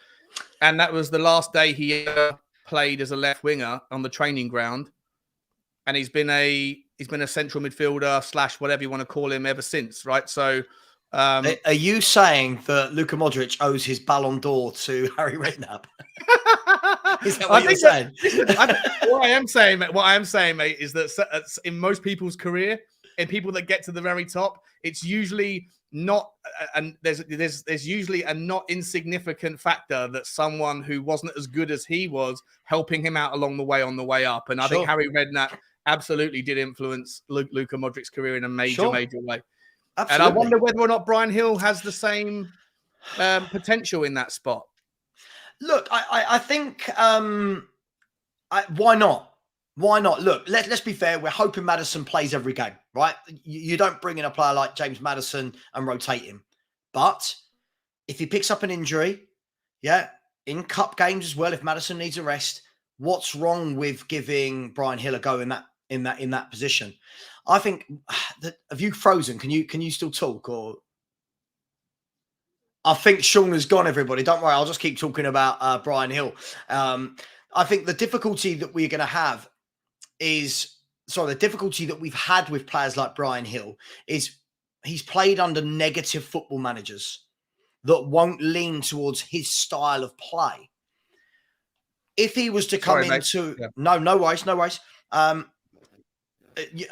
Speaker 1: And that was the last day he ever played as a left winger on the training ground. And he's been a central midfielder / whatever you want to call him ever since, right? So
Speaker 2: are you saying that Luka Modric owes his Ballon d'Or to Harry Redknapp? Is that what you're saying?
Speaker 1: What I am saying, mate, is that in most people's career, in people that get to the very top, it's usually not, and there's usually a not insignificant factor that someone who wasn't as good as he was helping him out along the way on the way up. And I think Harry Redknapp absolutely did influence Luka Modric's career in a major way. Absolutely. And I wonder whether or not Bryan Gil has the same potential in that spot.
Speaker 2: Look, I think why not? Why not? Look, let's be fair. We're hoping Maddison plays every game, right? You don't bring in a player like James Maddison and rotate him. But if he picks up an injury, in cup games as well, if Maddison needs a rest, what's wrong with giving Bryan Gil a go in that position? I think have you frozen? Can you still talk? Or I think Sean has gone. Everybody, don't worry. I'll just keep talking about Bryan Gil. I think the difficulty that we're going to have the difficulty that we've had with players like Bryan Gil is he's played under negative football managers that won't lean towards his style of play. If he was to come into... No worries. I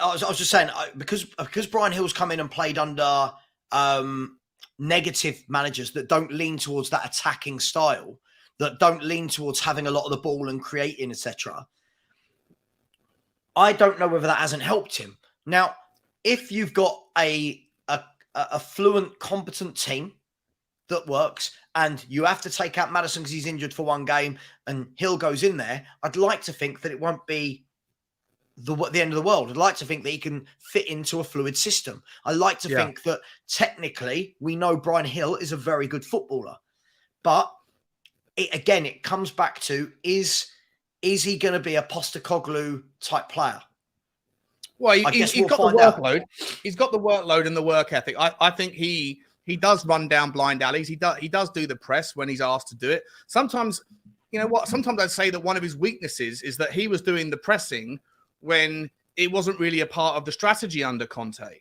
Speaker 2: was just saying, because Bryan Gil's come in and played under negative managers that don't lean towards that attacking style, that don't lean towards having a lot of the ball and creating, etc., I don't know whether that hasn't helped him. Now, if you've got a fluent, competent team that works and you have to take out Maddison because he's injured for one game and Gil goes in there, I'd like to think that it won't be the end of the world. I'd like to think that he can fit into a fluid system. I like to think that technically we know Bryan Gil is a very good footballer. But it comes back to, is he going to be a Postecoglou type player?
Speaker 1: Well, he's got the workload. He's got the workload and the work ethic. I think he does run down blind alleys. He does do the press when he's asked to do it. Sometimes, you know what? Sometimes I'd say that one of his weaknesses is that he was doing the pressing when it wasn't really a part of the strategy under Conte.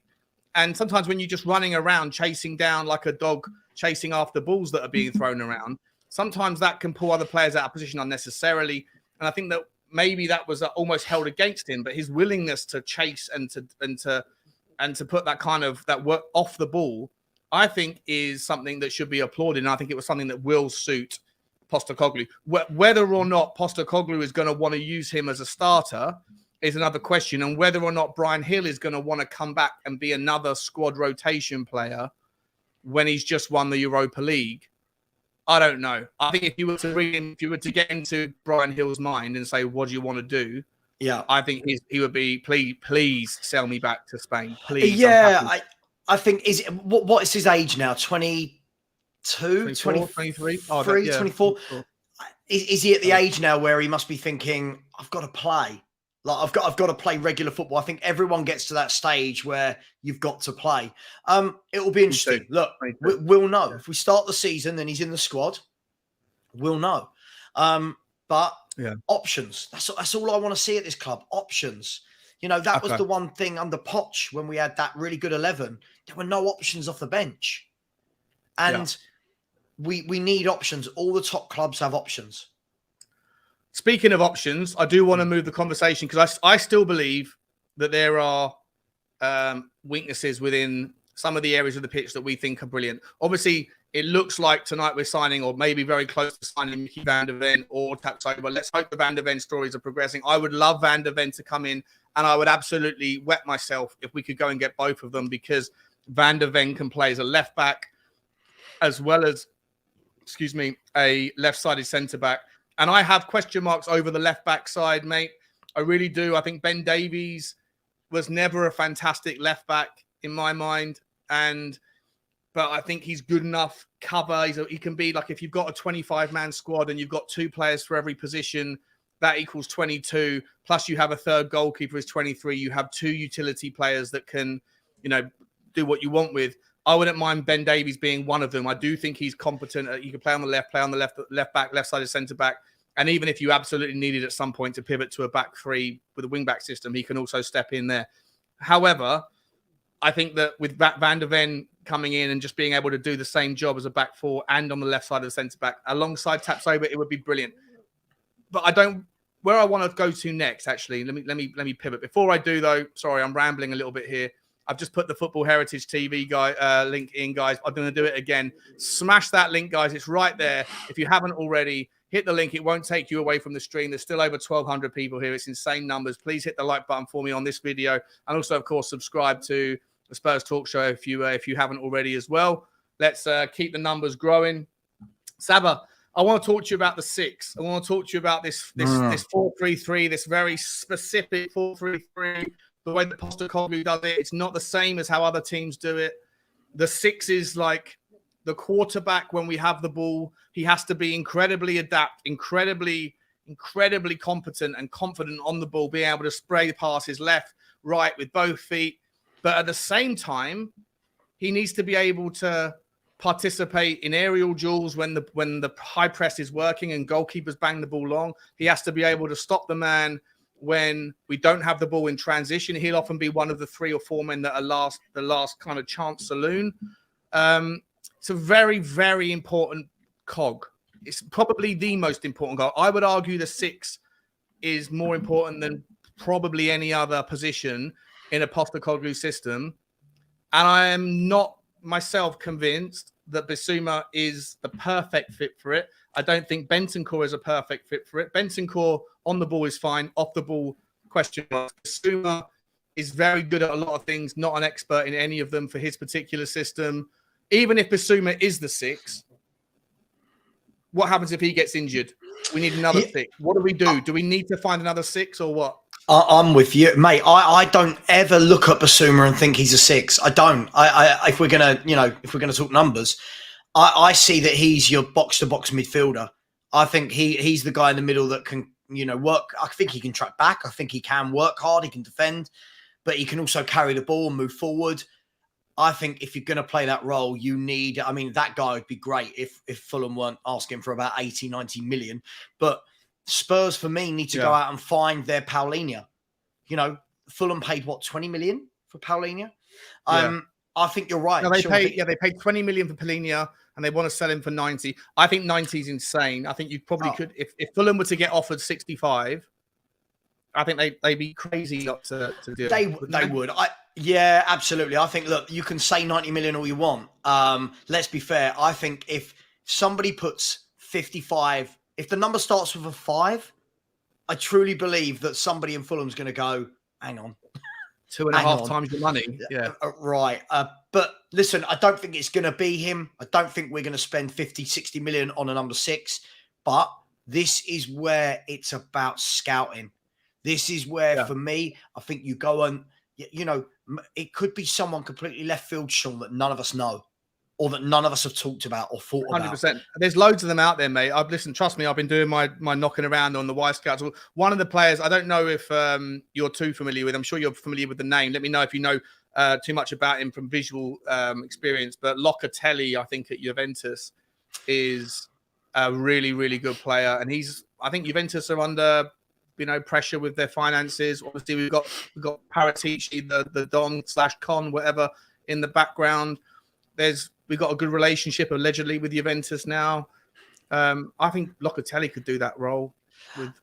Speaker 1: And sometimes when you're just running around chasing down like a dog chasing after balls that are being thrown around, sometimes that can pull other players out of position unnecessarily. And I think that maybe that was almost held against him, but his willingness to chase and to put that kind of that work off the ball, I think is something that should be applauded. And I think it was something that will suit Postecoglou. Whether or not Postecoglou is going to want to use him as a starter is another question. And whether or not Bryan Gil is going to want to come back and be another squad rotation player when he's just won the Europa League, I don't know. I think if you were to get into Bryan Gil's mind and say, what do you want to do? Yeah. I think he would be, please sell me back to Spain. Please.
Speaker 2: Yeah. I think, what is his age now? 22,
Speaker 1: 23,
Speaker 2: 24. Is he at the age now where he must be thinking, I've got to play? Like I've got to play regular football. I think everyone gets to that stage where you've got to play. It will be interesting. Look, we'll know if we start the season, then he's in the squad. We'll know. But options. That's all I want to see at this club. Options. You know, that was the one thing under Poch when we had that really good 11. There were no options off the bench, and we need options. All the top clubs have options.
Speaker 1: Speaking of options, I do want to move the conversation because I still believe that there are weaknesses within some of the areas of the pitch that we think are brilliant. Obviously, it looks like tonight we're signing, or maybe very close to signing, Micky van der Ven or Tapsoba. But let's hope the Van der Ven stories are progressing. I would love Van der Ven to come in, and I would absolutely wet myself if we could go and get both of them, because Van der Ven can play as a left back as well as, a left-sided centre back. And I have question marks over the left back side, mate. I really do. I think Ben Davies was never a fantastic left back in my mind, but I think he's good enough cover. He can be like, if you've got a 25-man squad and you've got 2 players for every position, that equals 22. Plus you have a third goalkeeper who's 23. You have 2 utility players that can, do what you want with. I wouldn't mind Ben Davies being one of them. I do think he's competent. You can play on the left back, left-sided centre-back. And even if you absolutely needed at some point to pivot to a back 3 with a wing-back system, he can also step in there. However, I think that with Van der Ven coming in and just being able to do the same job as a back 4 and on the left side of the centre-back, alongside Tapsoba, it would be brilliant. But where I want to go to next, actually, let me pivot. Before I do, though, sorry, I'm rambling a little bit here. I've just put the Football Heritage TV link in, guys. I'm going to do it again. Smash that link, guys. It's right there. If you haven't already, hit the link. It won't take you away from the stream. There's still over 1,200 people here. It's insane numbers. Please hit the like button for me on this video. And also, of course, subscribe to the Spurs Talk Show if you haven't already as well. Let's keep the numbers growing. Saba, I want to talk to you about the 6. I want to talk to you about this 4-3-3, this very specific 4-3-3. The way that Postecoglou does it, it's not the same as how other teams do it. The 6 is like the quarterback when we have the ball. He has to be incredibly adept, incredibly competent and confident on the ball, being able to spray passes left, right with both feet. But at the same time, he needs to be able to participate in aerial duels when the high press is working and goalkeepers bang the ball long. He has to be able to stop the man when we don't have the ball in transition. He'll often be one of the 3 or 4 men that are the last kind of chance saloon. It's a very, very important cog. It's probably the most important cog. I would argue the 6 is more important than probably any other position in a Postecoglou system. And I am not myself convinced that Bissouma is the perfect fit for it. I don't think Bentancur is a perfect fit for it. Bentancur on the ball is fine. Off the ball, question mark. Bissouma is very good at a lot of things, not an expert in any of them for his particular system. Even if Bissouma is the 6, what happens if he gets injured? We need another 6. What do we do? Do we need to find another 6 or what?
Speaker 2: I'm with you, mate. I don't ever look at Bissouma and think he's a 6. I don't. If we're gonna, if we're gonna talk numbers, I see that he's your box-to-box midfielder. I think he's the guy in the middle that can, work. I think he can track back. I think he can work hard. He can defend, but he can also carry the ball and move forward. I think if you're going to play that role, you need, that guy would be great if Fulham weren't asking for about 80, 90 million. But Spurs, for me, need to go out and find their Paulinho. Fulham paid, 20 million for Paulinho? I think you're right.
Speaker 1: No, they paid 20 million for Paulinho, and they want to sell him for 90. I think 90 is insane. I think you probably could, if Fulham were to get offered 65, I think they'd be crazy not to do it.
Speaker 2: They would. Yeah, absolutely. I think, look, you can say 90 million all you want. Let's be fair. I think if somebody puts 55, if the number starts with a 5, I truly believe that somebody in Fulham's going to go, hang on.
Speaker 1: 2.5 times your money. Yeah.
Speaker 2: Right. But listen, I don't think it's going to be him. I don't think we're going to spend 50, 60 million on a number 6. But this is where it's about scouting. This is where, for me, I think you go and, it could be someone completely left field, Sean, that none of us know or that none of us have talked about or thought about.
Speaker 1: 100%. There's loads of them out there, mate. Trust me, I've been doing my knocking around on the Y Scouts. One of the players, I don't know if you're too familiar with, I'm sure you're familiar with the name. Let me know if you know too much about him from visual experience. But Locatelli, I think, at Juventus is a really, really good player. And I think Juventus are under pressure with their finances. Obviously, we've got Paratici, the Don /Con, whatever, in the background. There's We've got a good relationship allegedly with Juventus now. I think Locatelli could do that role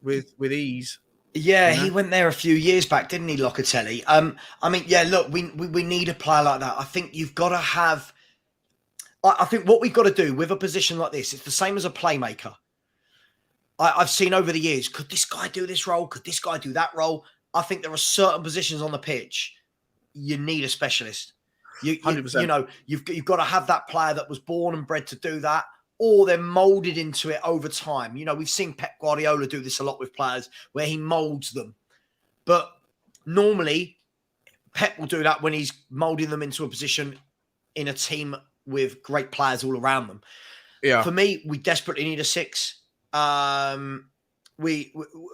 Speaker 1: with ease.
Speaker 2: Yeah,
Speaker 1: You know?
Speaker 2: he went there a few years back, didn't he, Locatelli? I mean, yeah, look, we need a player like that. I think you've got to have. I think what we've got to do with a position like this, it's the same as a playmaker. I've seen over the years, could this guy do this role? Could this guy do that role? I think there are certain positions on the pitch you need a specialist.
Speaker 1: 100%.
Speaker 2: You know, you've got to have that player that was born and bred to do that, or they're molded into it over time. You know, we've seen Pep Guardiola do this a lot with players where he molds them. But normally, Pep will do that when he's molding them into a position in a team with great players all around them.
Speaker 1: Yeah.
Speaker 2: For me, we desperately need a 6. We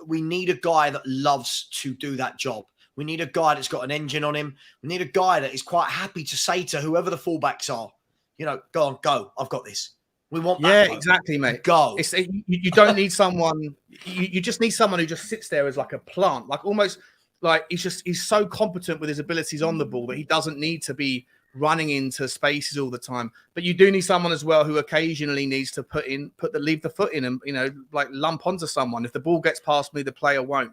Speaker 2: need a guy that loves to do that job. We need a guy that's got an engine on him. We need a guy that is quite happy to say to whoever the fullbacks are, you know, go on, go. I've got this. We want that.
Speaker 1: Yeah, exactly, mate.
Speaker 2: Go.
Speaker 1: You don't need someone. You just need someone who just sits there as like a plant, like almost like he's so competent with his abilities on the ball that he doesn't need to be running into spaces all the time. But you do need someone as well who occasionally needs to leave the foot in and, you know, like lump onto someone. If the ball gets past me, the player won't.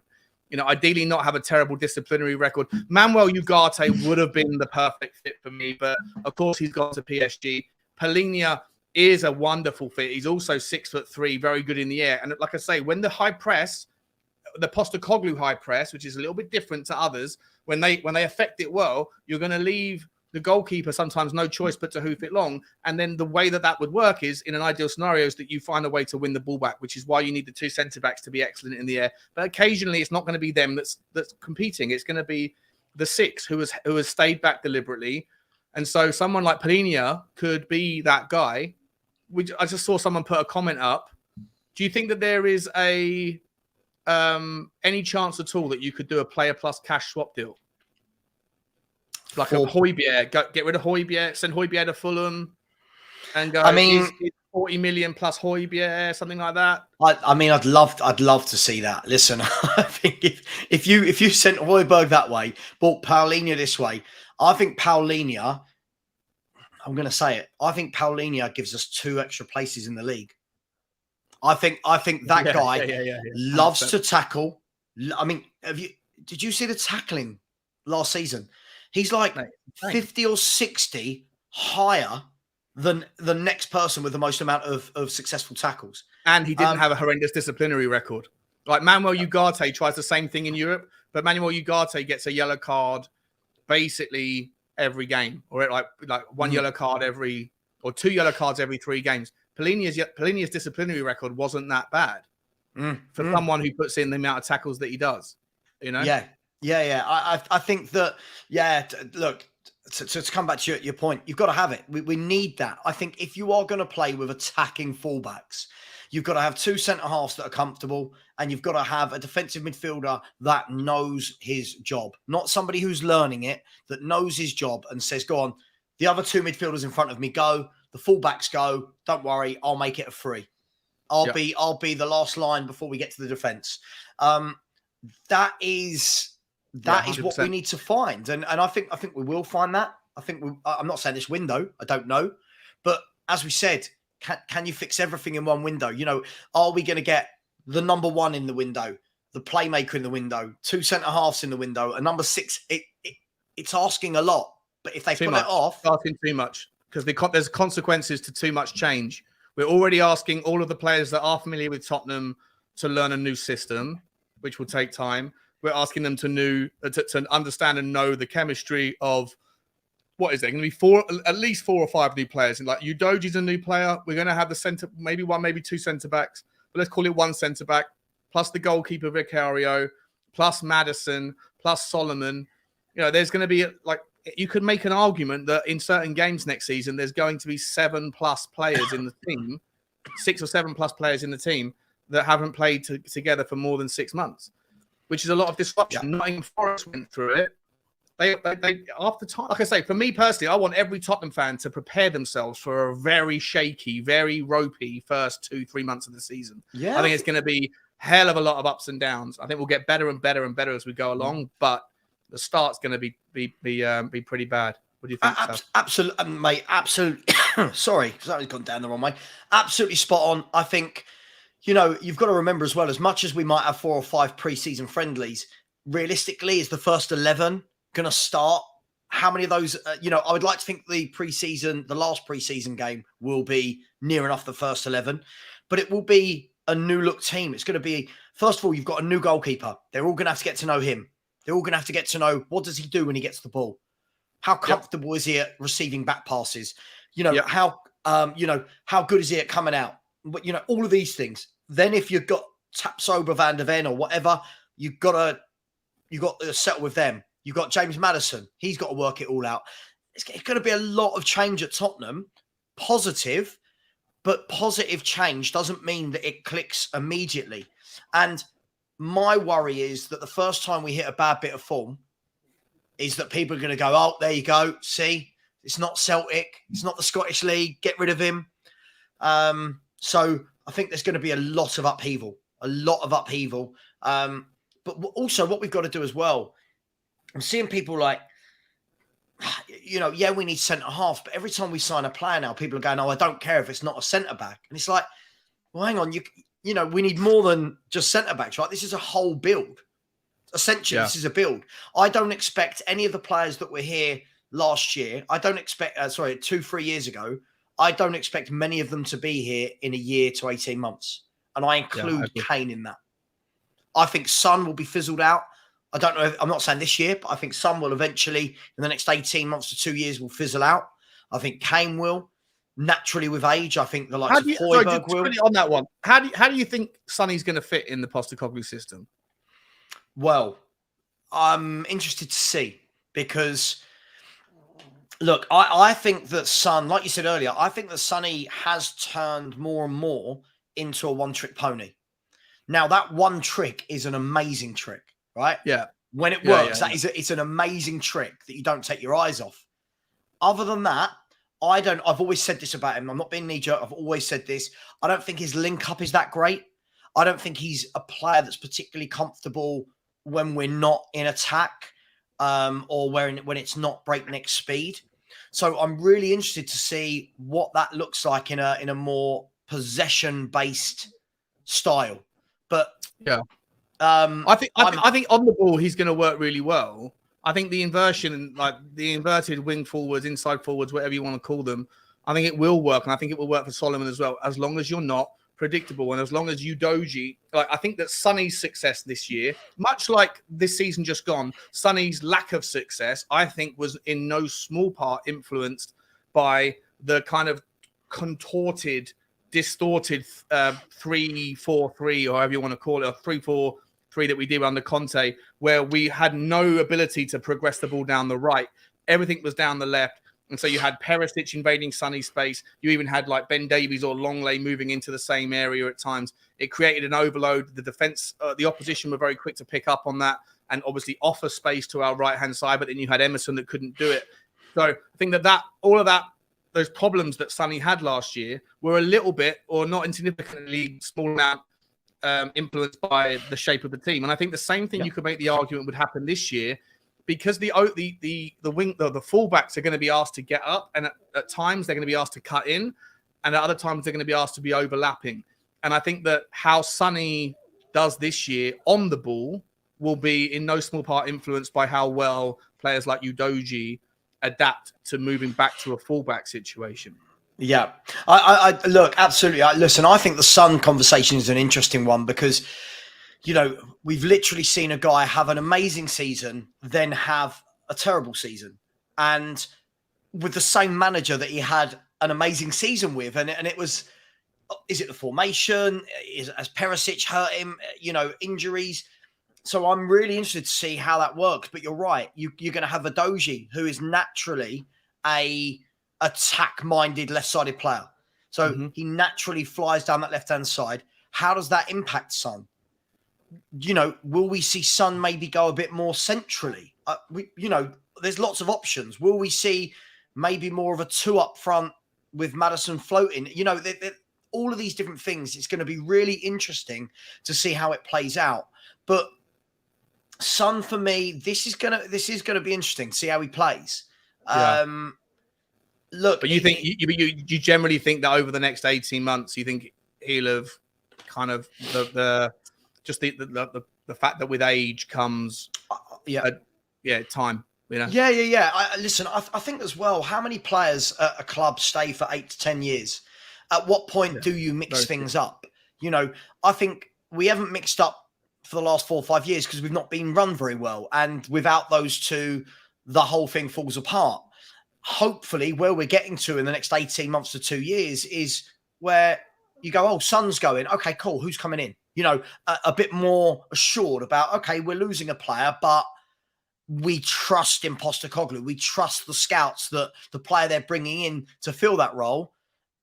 Speaker 1: You know, ideally not have a terrible disciplinary record. Manuel Ugarte would have been the perfect fit for me, but of course he's gone to PSG. Palhinha is a wonderful fit. He's also 6'3", very good in the air. And like I say, when the high press, the Postecoglou high press, which is a little bit different to others, when they affect it well, you're going to leave the goalkeeper sometimes no choice but to hoof it long. And then the way that would work is, in an ideal scenario, is that you find a way to win the ball back, which is why you need the 2 centre-backs to be excellent in the air. But occasionally it's not going to be them that's competing. It's going to be the 6 who has stayed back deliberately. And so someone like Palhinha could be that guy. I just saw someone put a comment up. Do you think that there is any chance at all that you could do a player plus cash swap deal? Like a Højbjerg, get rid of Højbjerg, send Højbjerg to Fulham, and go. I mean, is 40 million plus Højbjerg, something like that.
Speaker 2: I mean, I'd love to see that. Listen, I think if you sent Højbjerg that way, bought Palhinha this way, I think Palhinha. I'm going to say it. I think Palhinha gives us 2 extra places in the league. I think that guy loves to tackle. I mean, did you see the tackling last season? He's like 50 or 60 higher than the next person with the most amount of successful tackles.
Speaker 1: And he didn't have a horrendous disciplinary record. Like Manuel Ugarte tries the same thing in Europe, but Manuel Ugarte gets a yellow card basically every game, or like 1 yellow card or 2 yellow cards every 3 games. Palhinha's disciplinary record wasn't that bad for someone who puts in the amount of tackles that he does. You know?
Speaker 2: Yeah. I think that, look, to come back to your point, you've got to have it. We need that. I think if you are going to play with attacking fullbacks, you've got to have 2 centre-halves that are comfortable, and you've got to have a defensive midfielder that knows his job. Not somebody who's learning it, that knows his job and says, go on, the other 2 midfielders in front of me go, the fullbacks go, don't worry, I'll make it a 3. I'll be the last line before we get to the defence. That is what we need to find. And I think we will find that. I'm not saying this window, I don't know. But as we said, can you fix everything in one window? You know, are we going to get the number 1 in the window, the playmaker in the window, 2 centre-halves in the window, a number 6? It's asking a lot. But if they put it off...
Speaker 1: It's asking too much, because there's consequences to too much change. We're already asking all of the players that are familiar with Tottenham to learn a new system, which will take time. We're asking them to understand and know the chemistry of... What is there going to be at least 4 or 5 new players? And like Udoji's a new player. We're going to have the centre, maybe 1, maybe 2 centre backs, but let's call it 1 centre back, plus the goalkeeper Vicario, plus Maddison, plus Solomon. You know, there's going to be you could make an argument that in certain games next season, there's going to be 7+ players in the team, 6 or 7+ players in the team that haven't played together for more than 6 months, which is a lot of disruption. Nottingham Forest went through it. They after time, like I say, for me personally, I want every Tottenham fan to prepare themselves for a very shaky, very ropey first 2-3 months of the season. Yeah, I think it's going to be hell of a lot of ups and downs. I think we'll get better and better and better as we go along, but the start's going to be pretty bad. What do you think, Sal?
Speaker 2: Absolutely, mate. Absolutely. Sorry, because that has gone down the wrong way. Absolutely spot on. I think, you've got to remember as well, as much as we might have 4 or 5 pre-season friendlies, realistically, is the first 11 going to start? How many of those, I would like to think the last pre-season game will be near enough the first 11, but it will be a new look team. It's going to be, first of all, you've got a new goalkeeper. They're all going to have to get to know him. They're all going to have to get to know, what does he do when he gets the ball? How comfortable is he at receiving back passes? How good is he at coming out? But, all of these things. Then if you've got Tapsoba, Van der Ven or whatever, you've got to settle with them. You've got James Maddison. He's got to work it all out. It's going to be a lot of change at Tottenham. Positive, but positive change doesn't mean that it clicks immediately. And my worry is that the first time we hit a bad bit of form is that people are going to go, oh, there you go. See, it's not Celtic. It's not the Scottish League. Get rid of him. So I think there's going to be a lot of upheaval. But also what we've got to do as well, I'm seeing people like, we need centre-half, but every time we sign a player now, people are going, oh, I don't care if it's not a centre-back. And it's like, well, hang on, we need more than just centre-backs, right? This is a whole build. Essentially, This is a build. I don't expect any of the players that were here last year, 2-3 years ago, I don't expect many of them to be here in a year to 18 months. And I include Kane in that. I think Son will be fizzled out. I don't know. I'm not saying this year, but I think Son will eventually, in the next 18 months to 2 years, will fizzle out. I think Kane will, naturally with age. I think the likes of Højbjerg will.
Speaker 1: On that one, how do you think Sonny's going to fit in the Postecoglou system?
Speaker 2: Well, I'm interested to see because, look, I think that Son, like you said earlier, I think that Sonny has turned more and more into a one-trick pony. Now, that one trick is an amazing trick. Right?
Speaker 1: Yeah.
Speaker 2: When it works, it's an amazing trick that you don't take your eyes off. Other than that, I've always said this about him. I'm not being knee-jerk. I've always said this. I don't think his link-up is that great. I don't think he's a player that's particularly comfortable when we're not in attack or when it's not breakneck speed. So I'm really interested to see what that looks like in a more possession-based style. But
Speaker 1: yeah. I think on the ball he's going to work really well. I think the inversion, like the inverted wing forwards, inside forwards, whatever you want to call them, I think it will work, and I think it will work for Solomon as well. As long as you're not predictable, and as long as you Doji, I think that Sonny's success this year, much like this season just gone, Sonny's lack of success, I think, was in no small part influenced by the kind of contorted, distorted 3-4-3, or however you want to call it, or 3-4-3 that we did under Conte, where we had no ability to progress the ball down the right. Everything was down the left. And so you had Perisic invading Sonny's space. You even had like Ben Davies or Longley moving into the same area at times. It created an overload. The defense, the opposition were very quick to pick up on that and obviously offer space to our right-hand side. But then you had Emerson that couldn't do it. So I think all of that, those problems that Sonny had last year were a little bit, or not insignificantly, small amount influenced by the shape of the team. And I think the same thing you could make the argument would happen this year, because the fullbacks are going to be asked to get up, and at times they're going to be asked to cut in, and at other times they're going to be asked to be overlapping. And I think that how Sonny does this year on the ball will be in no small part influenced by how well players like Udogie adapt to moving back to a fullback situation.
Speaker 2: Yeah, I look, absolutely. Listen, I think the Son conversation is an interesting one because, we've literally seen a guy have an amazing season, then have a terrible season. And with the same manager that he had an amazing season with. And it was, is it the formation? Has Perisic hurt him? Injuries. So I'm really interested to see how that works. But you're right. You're going to have a Doji, who is naturally a attack-minded left-sided player. So he naturally flies down that left-hand side. How does that impact Son? Will we see Son maybe go a bit more centrally? There's lots of options. Will we see maybe more of a 2 up front with Maddison floating? All of these different things. It's going to be really interesting to see how it plays out. But Son, for me, this is going to be interesting. See how he plays.
Speaker 1: Yeah.
Speaker 2: Look,
Speaker 1: But you think you generally think that over the next 18 months, you think he'll have kind of the fact that with age comes time. You know?
Speaker 2: Yeah. Listen, I think as well, how many players at a club stay for 8 to 10 years? At what point do you mix things up? You know, I think we haven't mixed up for the last 4 or 5 years because we've not been run very well. And without those two, the whole thing falls apart. Hopefully, where we're getting to in the next 18 months to 2 years is where you go, oh, Son's going. Okay, cool. Who's coming in? You know, a bit more assured about, okay, we're losing a player, but we trust in Postecoglou. We trust the scouts that the player they're bringing in to fill that role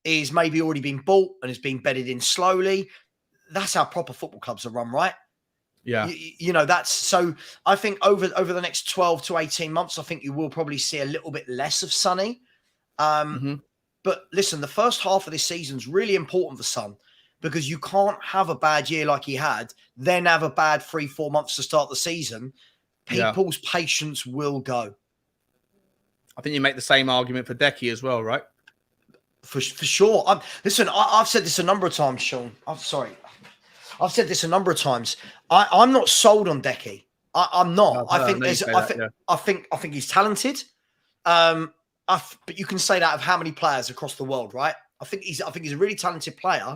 Speaker 2: is maybe already been bought and is being bedded in slowly. That's how proper football clubs are run, right?
Speaker 1: Yeah.
Speaker 2: You know, that's so I think over the next 12 to 18 months, I think you will probably see a little bit less of Sonny. But listen, the first half of this season is really important for Son because you can't have a bad year like he had, then have a bad 3-4 months to start the season. People's patience will go.
Speaker 1: I think you make the same argument for Decky as well, right?
Speaker 2: For sure. Listen, I've said this a number of times, Sean. I've said this a number of times. I'm not sold on Decky. I'm not. I think he's talented. But you can say that of how many players across the world, right? I think he's a really talented player,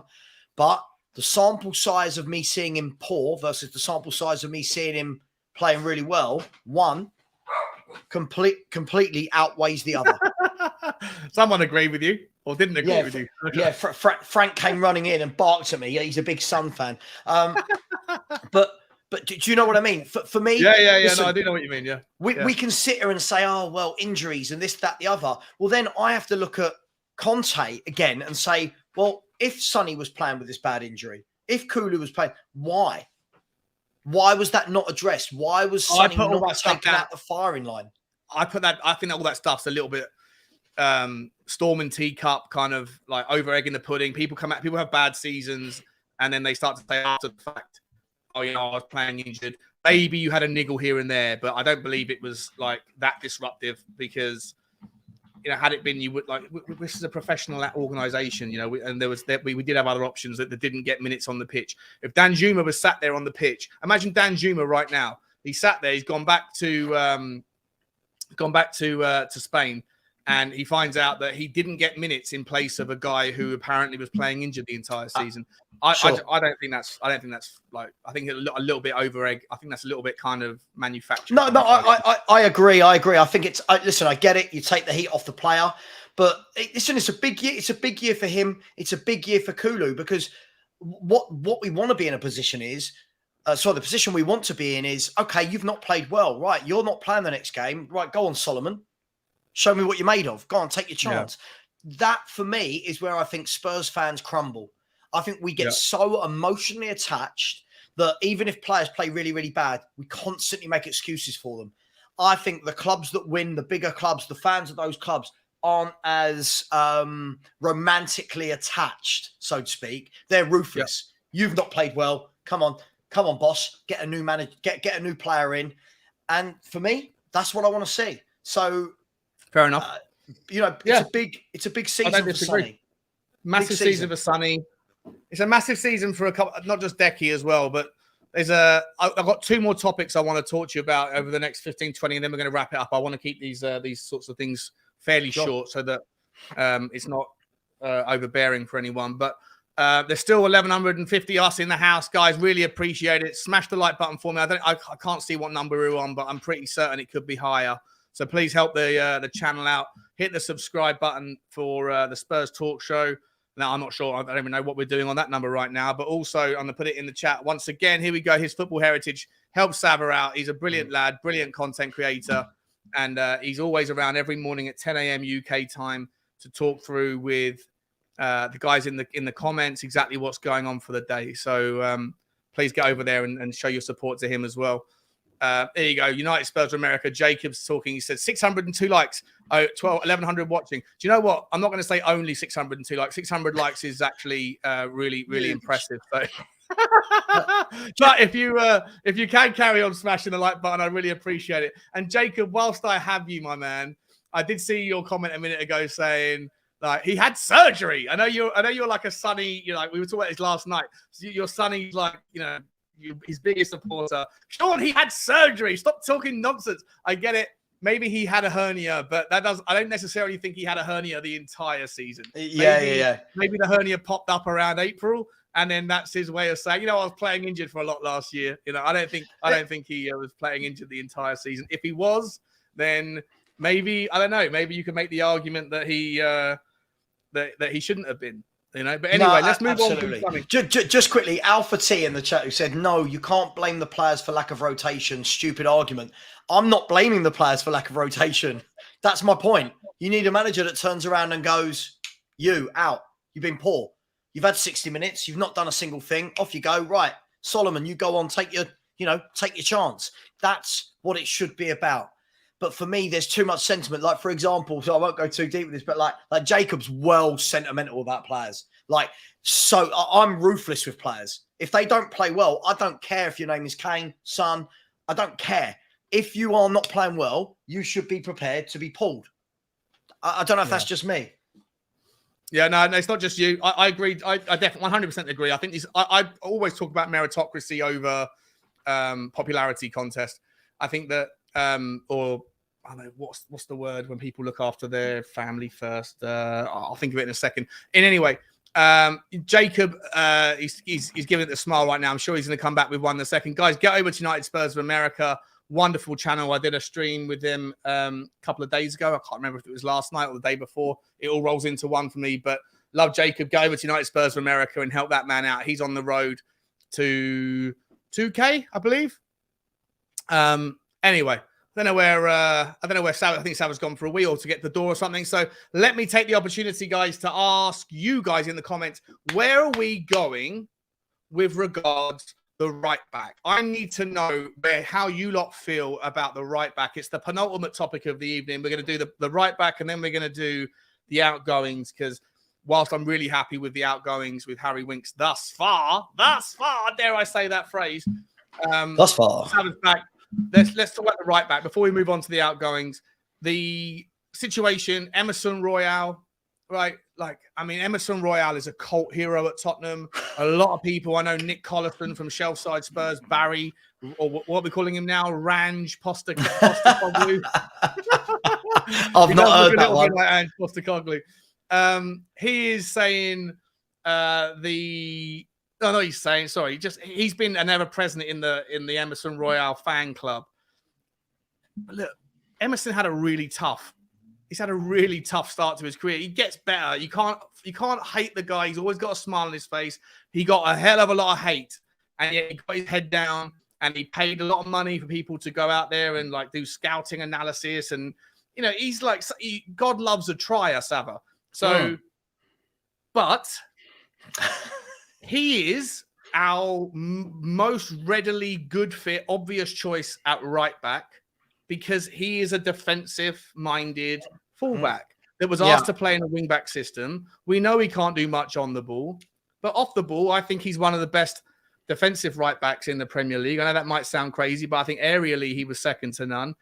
Speaker 2: but the sample size of me seeing him poor versus the sample size of me seeing him playing really well, one completely outweighs the other.
Speaker 1: Someone agreed with you or didn't agree with you.
Speaker 2: Yeah, Frank came running in and barked at me. He's a big Sun fan. But do you know what I mean? For me,
Speaker 1: listen, no, I do know what you mean. Yeah,
Speaker 2: we can sit here and say, oh well, injuries and this, that, the other. Well, then I have to look at Conte again and say, well, if Sonny was playing with this bad injury, if Kulu was playing, why? Why was that not addressed? Why was Sonny not taken out the firing line?
Speaker 1: I think all that stuff's a little bit storm and teacup, kind of like over egging the pudding. People have bad seasons, and then they start to say after the fact, oh, I was playing injured. Maybe you had a niggle here and there, but I don't believe it was like that disruptive because, had it been, you would like, this is a professional organization, and we did have other options that didn't get minutes on the pitch. If Dan Juma was sat there on the pitch, imagine Dan Juma right now. He sat there, he's gone back to Spain, and he finds out that he didn't get minutes in place of a guy who apparently was playing injured the entire season. I don't think that's like, I think a little bit over egg. I think that's a little bit kind of manufactured.
Speaker 2: No, I agree. I think it's, listen, I get it. You take the heat off the player, but listen, it's a big year. It's a big year for him. It's a big year for Kulu because what we want to be in a position is, the position we want to be in is, okay, you've not played well, right? You're not playing the next game, right? Go on, Solomon. Show me what you're made of. Go on, take your chance. Yeah. That, for me, is where I think Spurs fans crumble. I think we get so emotionally attached that even if players play really, really bad, we constantly make excuses for them. I think the clubs that win, the bigger clubs, the fans of those clubs aren't as romantically attached, so to speak. They're ruthless. Yeah. You've not played well. Come on, boss. Get a new manager. Get a new player in. And for me, that's what I want to see. So,
Speaker 1: fair enough.
Speaker 2: It's a big season for Sonny.
Speaker 1: Massive season for Sonny. It's a massive season for a couple, not just Decky as well, but I've got two more topics I want to talk to you about over the next 15, 20, and then we're going to wrap it up. I want to keep these sorts of things fairly short so that it's not overbearing for anyone. But there's still 1,150 us in the house, guys. Really appreciate it. Smash the like button for me. I can't see what number we're on, but I'm pretty certain it could be higher. So please help the channel out. Hit the subscribe button for the Spurs Talk Show. Now, I'm not sure. I don't even know what we're doing on that number right now. But also, I'm going to put it in the chat. Once again, here we go. His football heritage. Help Sava out. He's a brilliant lad, brilliant content creator. And he's always around every morning at 10 a.m. UK time to talk through with the guys in the comments exactly what's going on for the day. So please get over there and show your support to him as well. There you go. United Spurs of America. Jacob's talking. He said 602 likes. 1,100 watching. Do you know what? I'm not going to say only 602 likes. 600 likes is actually really, really impressive. So, but if you can carry on smashing the like button, I really appreciate it. And Jacob, whilst I have you, my man, I did see your comment a minute ago saying like he had surgery. I know you're like a Sonny. You're like we were talking about this last night. So your Sonny's like his biggest supporter. Sean, he had surgery. Stop talking nonsense. I get it. Maybe he had a hernia, but I don't necessarily think he had a hernia the entire season.
Speaker 2: Yeah.
Speaker 1: Maybe the hernia popped up around April, and then that's his way of saying, I was playing injured for a lot last year. I don't think he was playing injured the entire season. If he was, then maybe I don't know. Maybe you could make the argument that he that he shouldn't have been. But anyway, let's move on.
Speaker 2: Just quickly, Alpha T in the chat who said, no, you can't blame the players for lack of rotation. Stupid argument. I'm not blaming the players for lack of rotation. That's my point. You need a manager that turns around and goes, you out. You've been poor. You've had 60 minutes. You've not done a single thing. Off you go. Right. Solomon, you go on, take your chance. That's what it should be about. But for me, there's too much sentiment. Like, for example, so I won't go too deep with this, but like Jacob's well sentimental about players. So I'm ruthless with players. If they don't play well, I don't care if your name is Kane, Son. I don't care. If you are not playing well, you should be prepared to be pulled. I don't know if that's just me.
Speaker 1: Yeah, no, it's not just you. I agree. I definitely 100% agree. I think I always talk about meritocracy over popularity contest. I think that, or I don't know, what's the word when people look after their family first? I'll think of it in a second. In any way, Jacob, he's giving it a smile right now. I'm sure he's going to come back with one in a second. Guys, get over to United Spurs of America. Wonderful channel. I did a stream with him a couple of days ago. I can't remember if it was last night or the day before. It all rolls into one for me. But love Jacob. Go over to United Spurs of America and help that man out. He's on the road to 2K, I believe. Anyway, I don't know where Sav, I think Sav has gone for a wee or to get the door or something. So let me take the opportunity, guys, to ask you guys in the comments, where are we going with regards the right back? I need to know how you lot feel about the right back. It's the penultimate topic of the evening. We're going to do the right back, and then we're going to do the outgoings, because whilst I'm really happy with the outgoings with Harry Winks thus far, dare I say that phrase?
Speaker 2: Thus far.
Speaker 1: Back. Let's talk about the right back before we move on to the outgoings. The situation, Emerson Royale, right? Emerson Royale is a cult hero at Tottenham. A lot of people, I know Nick Collison from Shelfside Spurs, Barry, or what are we calling him now? Range Postecoglou.
Speaker 2: I've not heard that one.
Speaker 1: Like Ange Postecoglou. He is saying he's been an ever present in the Emerson Royale fan club. But look, Emerson had a really tough start to his career. He gets better. You can't hate the guy. He's always got a smile on his face. He got a hell of a lot of hate, and yet he got his head down, and he paid a lot of money for people to go out there and do scouting analysis. And he's God loves a trier, Sava. So, but he is our most readily good fit, obvious choice at right back, because he is a defensive-minded fullback that was asked to play in a wing-back system. We know he can't do much on the ball, but off the ball, I think he's one of the best defensive right-backs in the Premier League. I know that might sound crazy, but I think aerially he was second to none.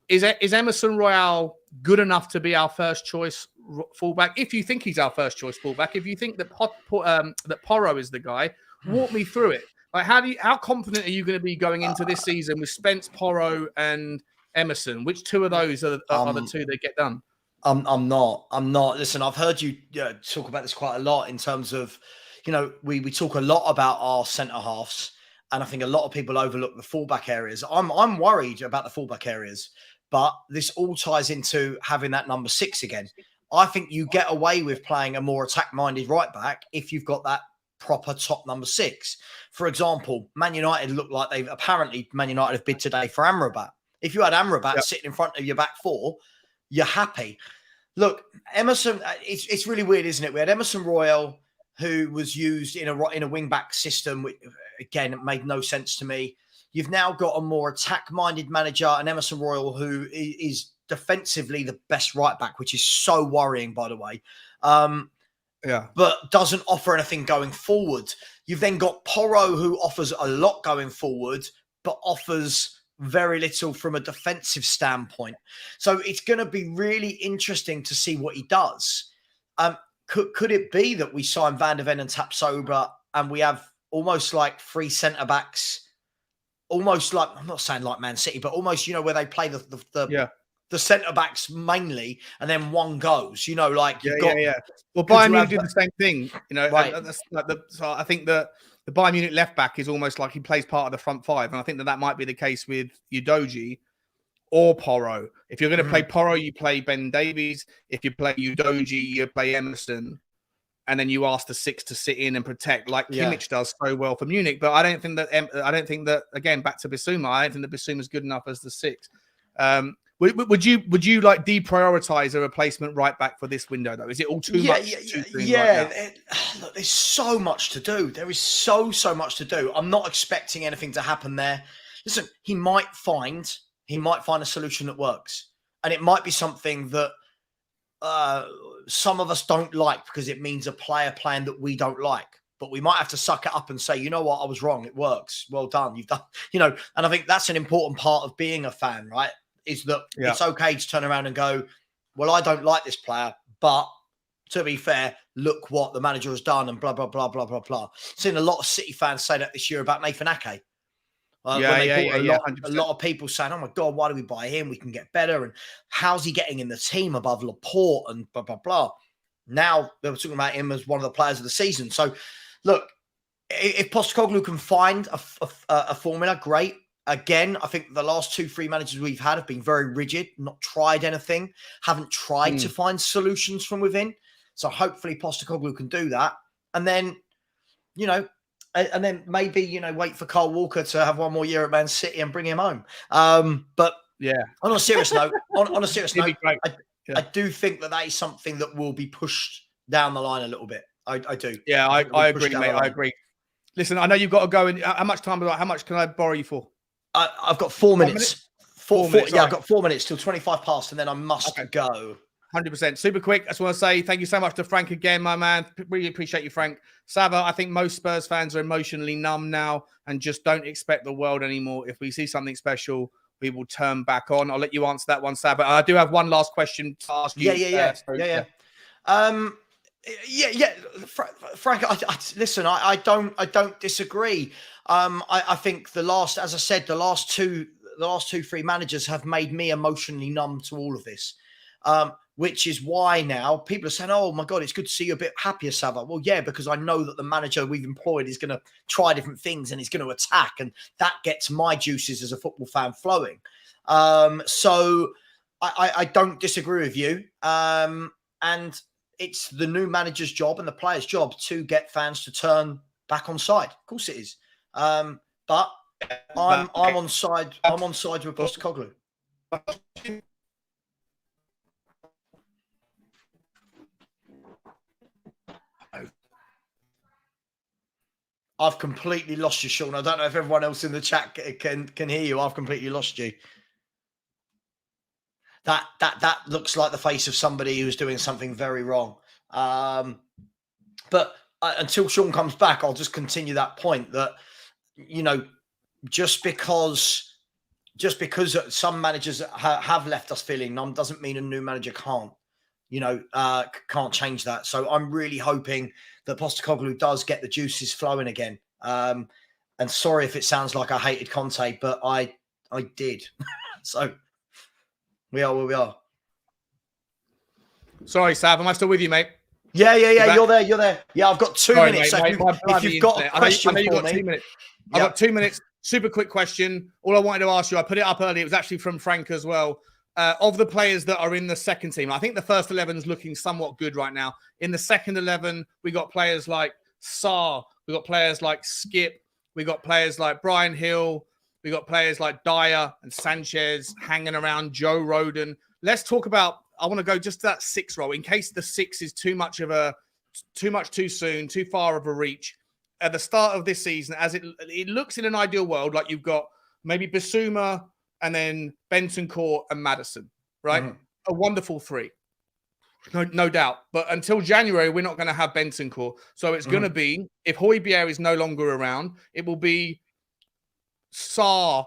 Speaker 1: Is Emerson Royale good enough to be our first choice fullback? If you think he's our first choice fullback, if you think that Porro is the guy, walk me through it. How confident are you going to be going into this season with Spence, Porro, and Emerson? Which two of those are the two that get done?
Speaker 2: I'm not. Listen, I've heard you talk about this quite a lot in terms of, we talk a lot about our centre halves, and I think a lot of people overlook the fullback areas. I'm worried about the fullback areas, but this all ties into having that number 6 again. I think you get away with playing a more attack-minded right back if you've got that proper top number 6. For example, Man United look like Man United have bid today for Amrabat. If you had Amrabat sitting in front of your back 4, you're happy. Look, Emerson, it's really weird, isn't it? We had Emerson Royale, who was used in a wing-back system, which, again, it made no sense to me. You've now got a more attack-minded manager, and Emerson Royale, who is defensively the best right-back, which is so worrying, by the way. But doesn't offer anything going forward. You've then got Porro, who offers a lot going forward, but offers very little from a defensive standpoint. So it's going to be really interesting to see what he does. Could it be that we sign Van der Ven and Tapsoba and we have almost like 3 centre-backs, almost like, I'm not saying like Man City, but almost, where they play the centre-backs mainly, and then one goes, like you've got...
Speaker 1: Well, Bayern Munich did the same thing,
Speaker 2: Right.
Speaker 1: That's like so I think that the Bayern Munich left-back is almost like he plays part of the front five, and I think that might be the case with Udogie or Porro. If you're going to play Porro, you play Ben Davies. If you play Udogie, you play Emerson. And then you ask the 6 to sit in and protect, like Kimmich does so well for Munich. But I don't think that again, back to Bissouma, I don't think that Bissouma is good enough as the 6. Would you like deprioritize a replacement right back for this window though? Is it all too much?
Speaker 2: Look, there's so much to do. There is so much to do. I'm not expecting anything to happen there. Listen, he might find a solution that works, and it might be something that some of us don't like because it means a player playing that we don't like. But we might have to suck it up and say, you know what, I was wrong. It works. Well done. You've done, and I think that's an important part of being a fan, right? Is that it's okay to turn around and go, well, I don't like this player, but to be fair, look what the manager has done and blah, blah, blah, blah, blah, blah. Seen a lot of City fans say that this year about Nathan Ake. A lot of people saying, oh my God, why do we buy him? We can get better. And how's he getting in the team above Laporte and blah, blah, blah. Now they were talking about him as one of the players of the season. So look, if Postecoglou can find a formula, great. Again, I think the last 2-3 managers we've had have been very rigid, not tried anything, haven't tried to find solutions from within. So hopefully Postecoglou can do that. And then, and then maybe, wait for Kyle Walker to have one more year at Man City and bring him home. But on a serious note, I do think that is something that will be pushed down the line a little bit. I do.
Speaker 1: Yeah, I agree, mate. I agree. Listen, I know you've got to go. And how much time? How much can I borrow you for?
Speaker 2: I've got 4 minutes. 4 minutes.
Speaker 1: Yeah,
Speaker 2: I've got 4 minutes till 25 past, and then I must go.
Speaker 1: 100%. Super quick. I just want to say thank you so much to Frank again, my man. Really appreciate you, Frank. Sava, I think most Spurs fans are emotionally numb now and just don't expect the world anymore. If we see something special, we will turn back on. I'll let you answer that one, Sava. I do have one last question to ask you.
Speaker 2: Frank, listen, I don't disagree. I think the last 2-3 managers have made me emotionally numb to all of this. Which is why now people are saying, oh my God, it's good to see you a bit happier, Sava. Well, yeah, because I know that the manager we've employed is going to try different things and he's going to attack, and that gets my juices as a football fan flowing. So I don't disagree with you. And it's the new manager's job and the player's job to get fans to turn back on side. Of course it is. But I'm on side with Postecoglou. I've completely lost you, Sean. I don't know if everyone else in the chat can hear you. I've completely lost you. That looks like the face of somebody who's doing something very wrong. But until Sean comes back, I'll just continue that point that, just because some managers have left us feeling numb doesn't mean a new manager can't change that. So I'm really hoping that Postecoglou does get the juices flowing again. And sorry if it sounds like I hated Conte, but I did. So we are where we are.
Speaker 1: Sorry, Sav. Am I still with you, mate?
Speaker 2: Yeah. You're there. Yeah, I've got 2 minutes. So if you've got a question
Speaker 1: I know you've got
Speaker 2: for me.
Speaker 1: 2 minutes. I've got 2 minutes. Super quick question. All I wanted to ask you, I put it up earlier. It was actually from Frank as well. Of the players that are in the second team, I think the first 11 is looking somewhat good right now. In the second 11, we got players like Sarr, we got players like Skip, we got players like Bryan Gil, we got players like Dyer and Sanchez hanging around, Joe Rodon. Let's talk about, I want to go just to that 6 role in case the 6 is too much too soon, too far of a reach. At the start of this season, as it looks in an ideal world, like you've got maybe Bissouma, and then Bentancur and Maddison, right? Mm-hmm. A wonderful 3. No doubt. But until January, we're not going to have Bentancur. So it's going to be, if Højbjerg is no longer around, it will be Sarr,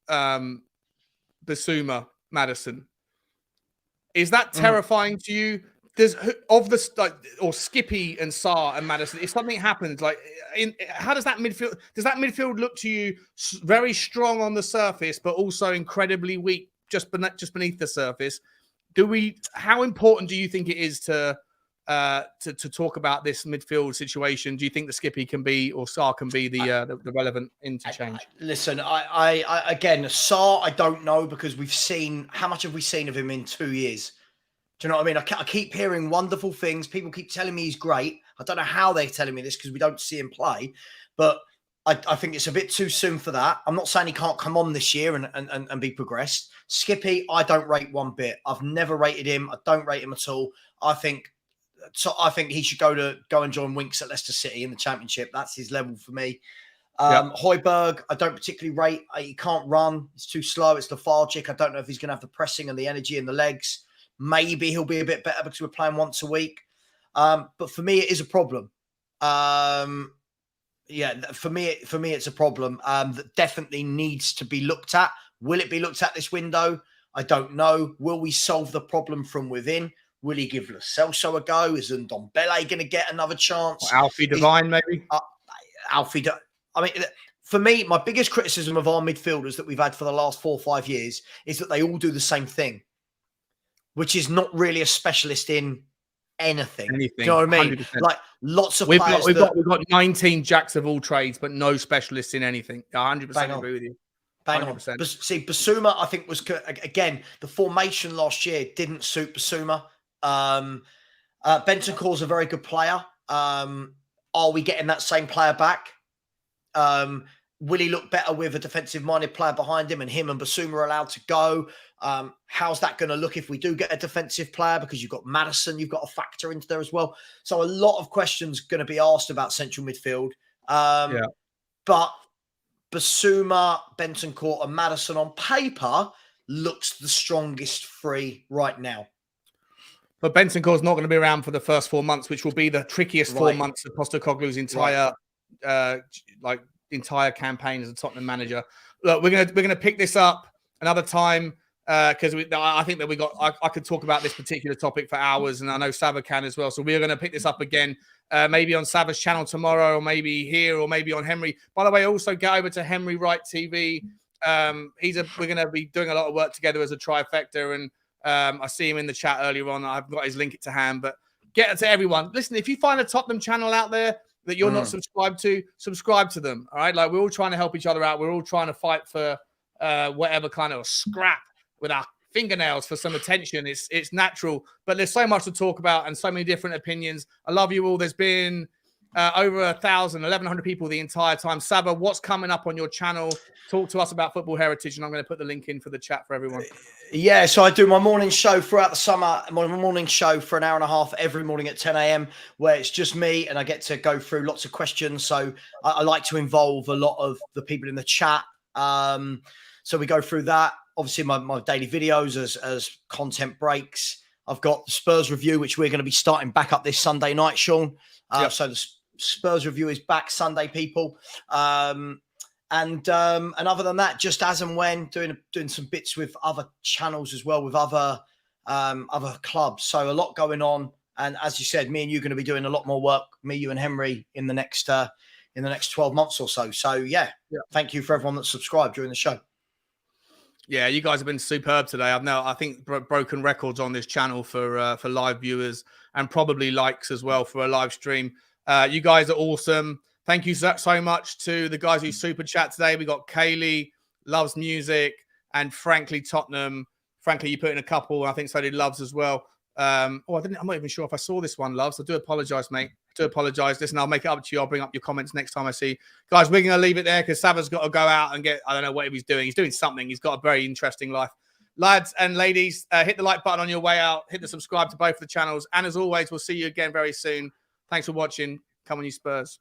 Speaker 1: Basuma, Maddison. Is that terrifying to you? Does of the or Skippy and Sarr and Maddison? If something happens, like how does that midfield? Does that midfield look to you very strong on the surface, but also incredibly weak just beneath the surface? How important do you think it is to talk about this midfield situation? Do you think the Skippy can be or Sarr can be the relevant interchange?
Speaker 2: Listen, I again, Sarr, I don't know, because we've seen, how much have we seen of him in 2 years? Do you know what I mean? I keep hearing wonderful things. People keep telling me he's great. I don't know how they're telling me this because we don't see him play, but I think it's a bit too soon for that. I'm not saying he can't come on this year and be progressed. Skippy, I don't rate one bit. I've never rated him. I don't rate him at all. I think he should go and join Winks at Leicester City in the Championship. That's his level for me. Højbjerg, I don't particularly rate. He can't run. It's too slow. It's lethargic. I don't know if he's going to have the pressing and the energy in the legs. Maybe he'll be a bit better because we're playing once a week. But for me, it is a problem. For me, it's a problem that definitely needs to be looked at. Will it be looked at this window? I don't know. Will we solve the problem from within? Will he give Lo Celso a go? Is Ndombele going to get another chance?
Speaker 1: Or Alfie Devine, maybe?
Speaker 2: I mean, for me, my biggest criticism of our midfielders that we've had for the last 4 or 5 years is that they all do the same thing, which is not really a specialist in anything. Do you know what I mean? 100%. Like lots of players.
Speaker 1: We've got 19 jacks of all trades, but no specialists in anything. 100% agree with you.
Speaker 2: Bang on. But see, Basuma, I think was, again, the formation last year didn't suit Basuma. Bentancur's a very good player. Are we getting that same player back? Will he look better with a defensive-minded player behind him and Basuma are allowed to go? How's that going to look if we do get a defensive player? Because you've got Maddison, you've got a factor into there as well. So a lot of questions going to be asked about central midfield. But Basuma, Bentancur and Maddison on paper looks the strongest three right now.
Speaker 1: But Bentancur's not going to be around for the first 4 months, which will be the trickiest 4 months of Postecoglou's entire campaign as a Tottenham manager. Look, we're gonna pick this up another time because I think that I could talk about this particular topic for hours, and I know Sava can as well. So we're going to pick this up again, maybe on Sava's channel tomorrow, or maybe here, or maybe on Henry. By the way, also get over to Henry Wright TV. We're going to be doing a lot of work together as a trifecta, and I see him in the chat earlier on. I've got his link to hand, but get it to everyone. Listen, if you find a Tottenham channel out there that you're not subscribed to, subscribe to them. All right, like we're all trying to help each other out. We're all trying to fight for whatever kind of scrap with our fingernails for some attention. It's natural, but there's so much to talk about and so many different opinions. I love you all. There's been over 1,100 people the entire time. Sava, what's coming up on your channel? Talk to us about Football Heritage, and I'm going to put the link in for the chat for everyone.
Speaker 2: Yeah, so I do my morning show throughout the summer, my morning show for an hour and a half every morning at 10 a.m. where it's just me and I get to go through lots of questions. So I like to involve a lot of the people in the chat. So we go through that. Obviously, my daily videos as content breaks. I've got the Spurs review, which we're going to be starting back up this Sunday night, Sean. So the Spurs review is back Sunday, people. And other than that, just as and when doing some bits with other channels as well, with other clubs. So a lot going on. And as you said, me and you are going to be doing a lot more work, me, you and Henry in the next 12 months or so. So yeah. Thank you for everyone that subscribed during the show.
Speaker 1: Yeah, you guys have been superb today. I think broken records on this channel for live viewers and probably likes as well for a live stream. You guys are awesome. Thank you so much to the guys who super chat today. We got Kaylee, Loves Music, and Frankly Tottenham. Frankly, you put in a couple. I think so did Loves as well. I'm not even sure if I saw this one, Loves. I do apologize, mate. I do apologize. Listen, I'll make it up to you. I'll bring up your comments next time I see you. Guys, we're going to leave it there because Sava's got to go out and I don't know what he's doing. He's doing something. He's got a very interesting life. Lads and ladies, hit the like button on your way out. Hit the subscribe to both the channels. And as always, we'll see you again very soon. Thanks for watching. Come on, you Spurs.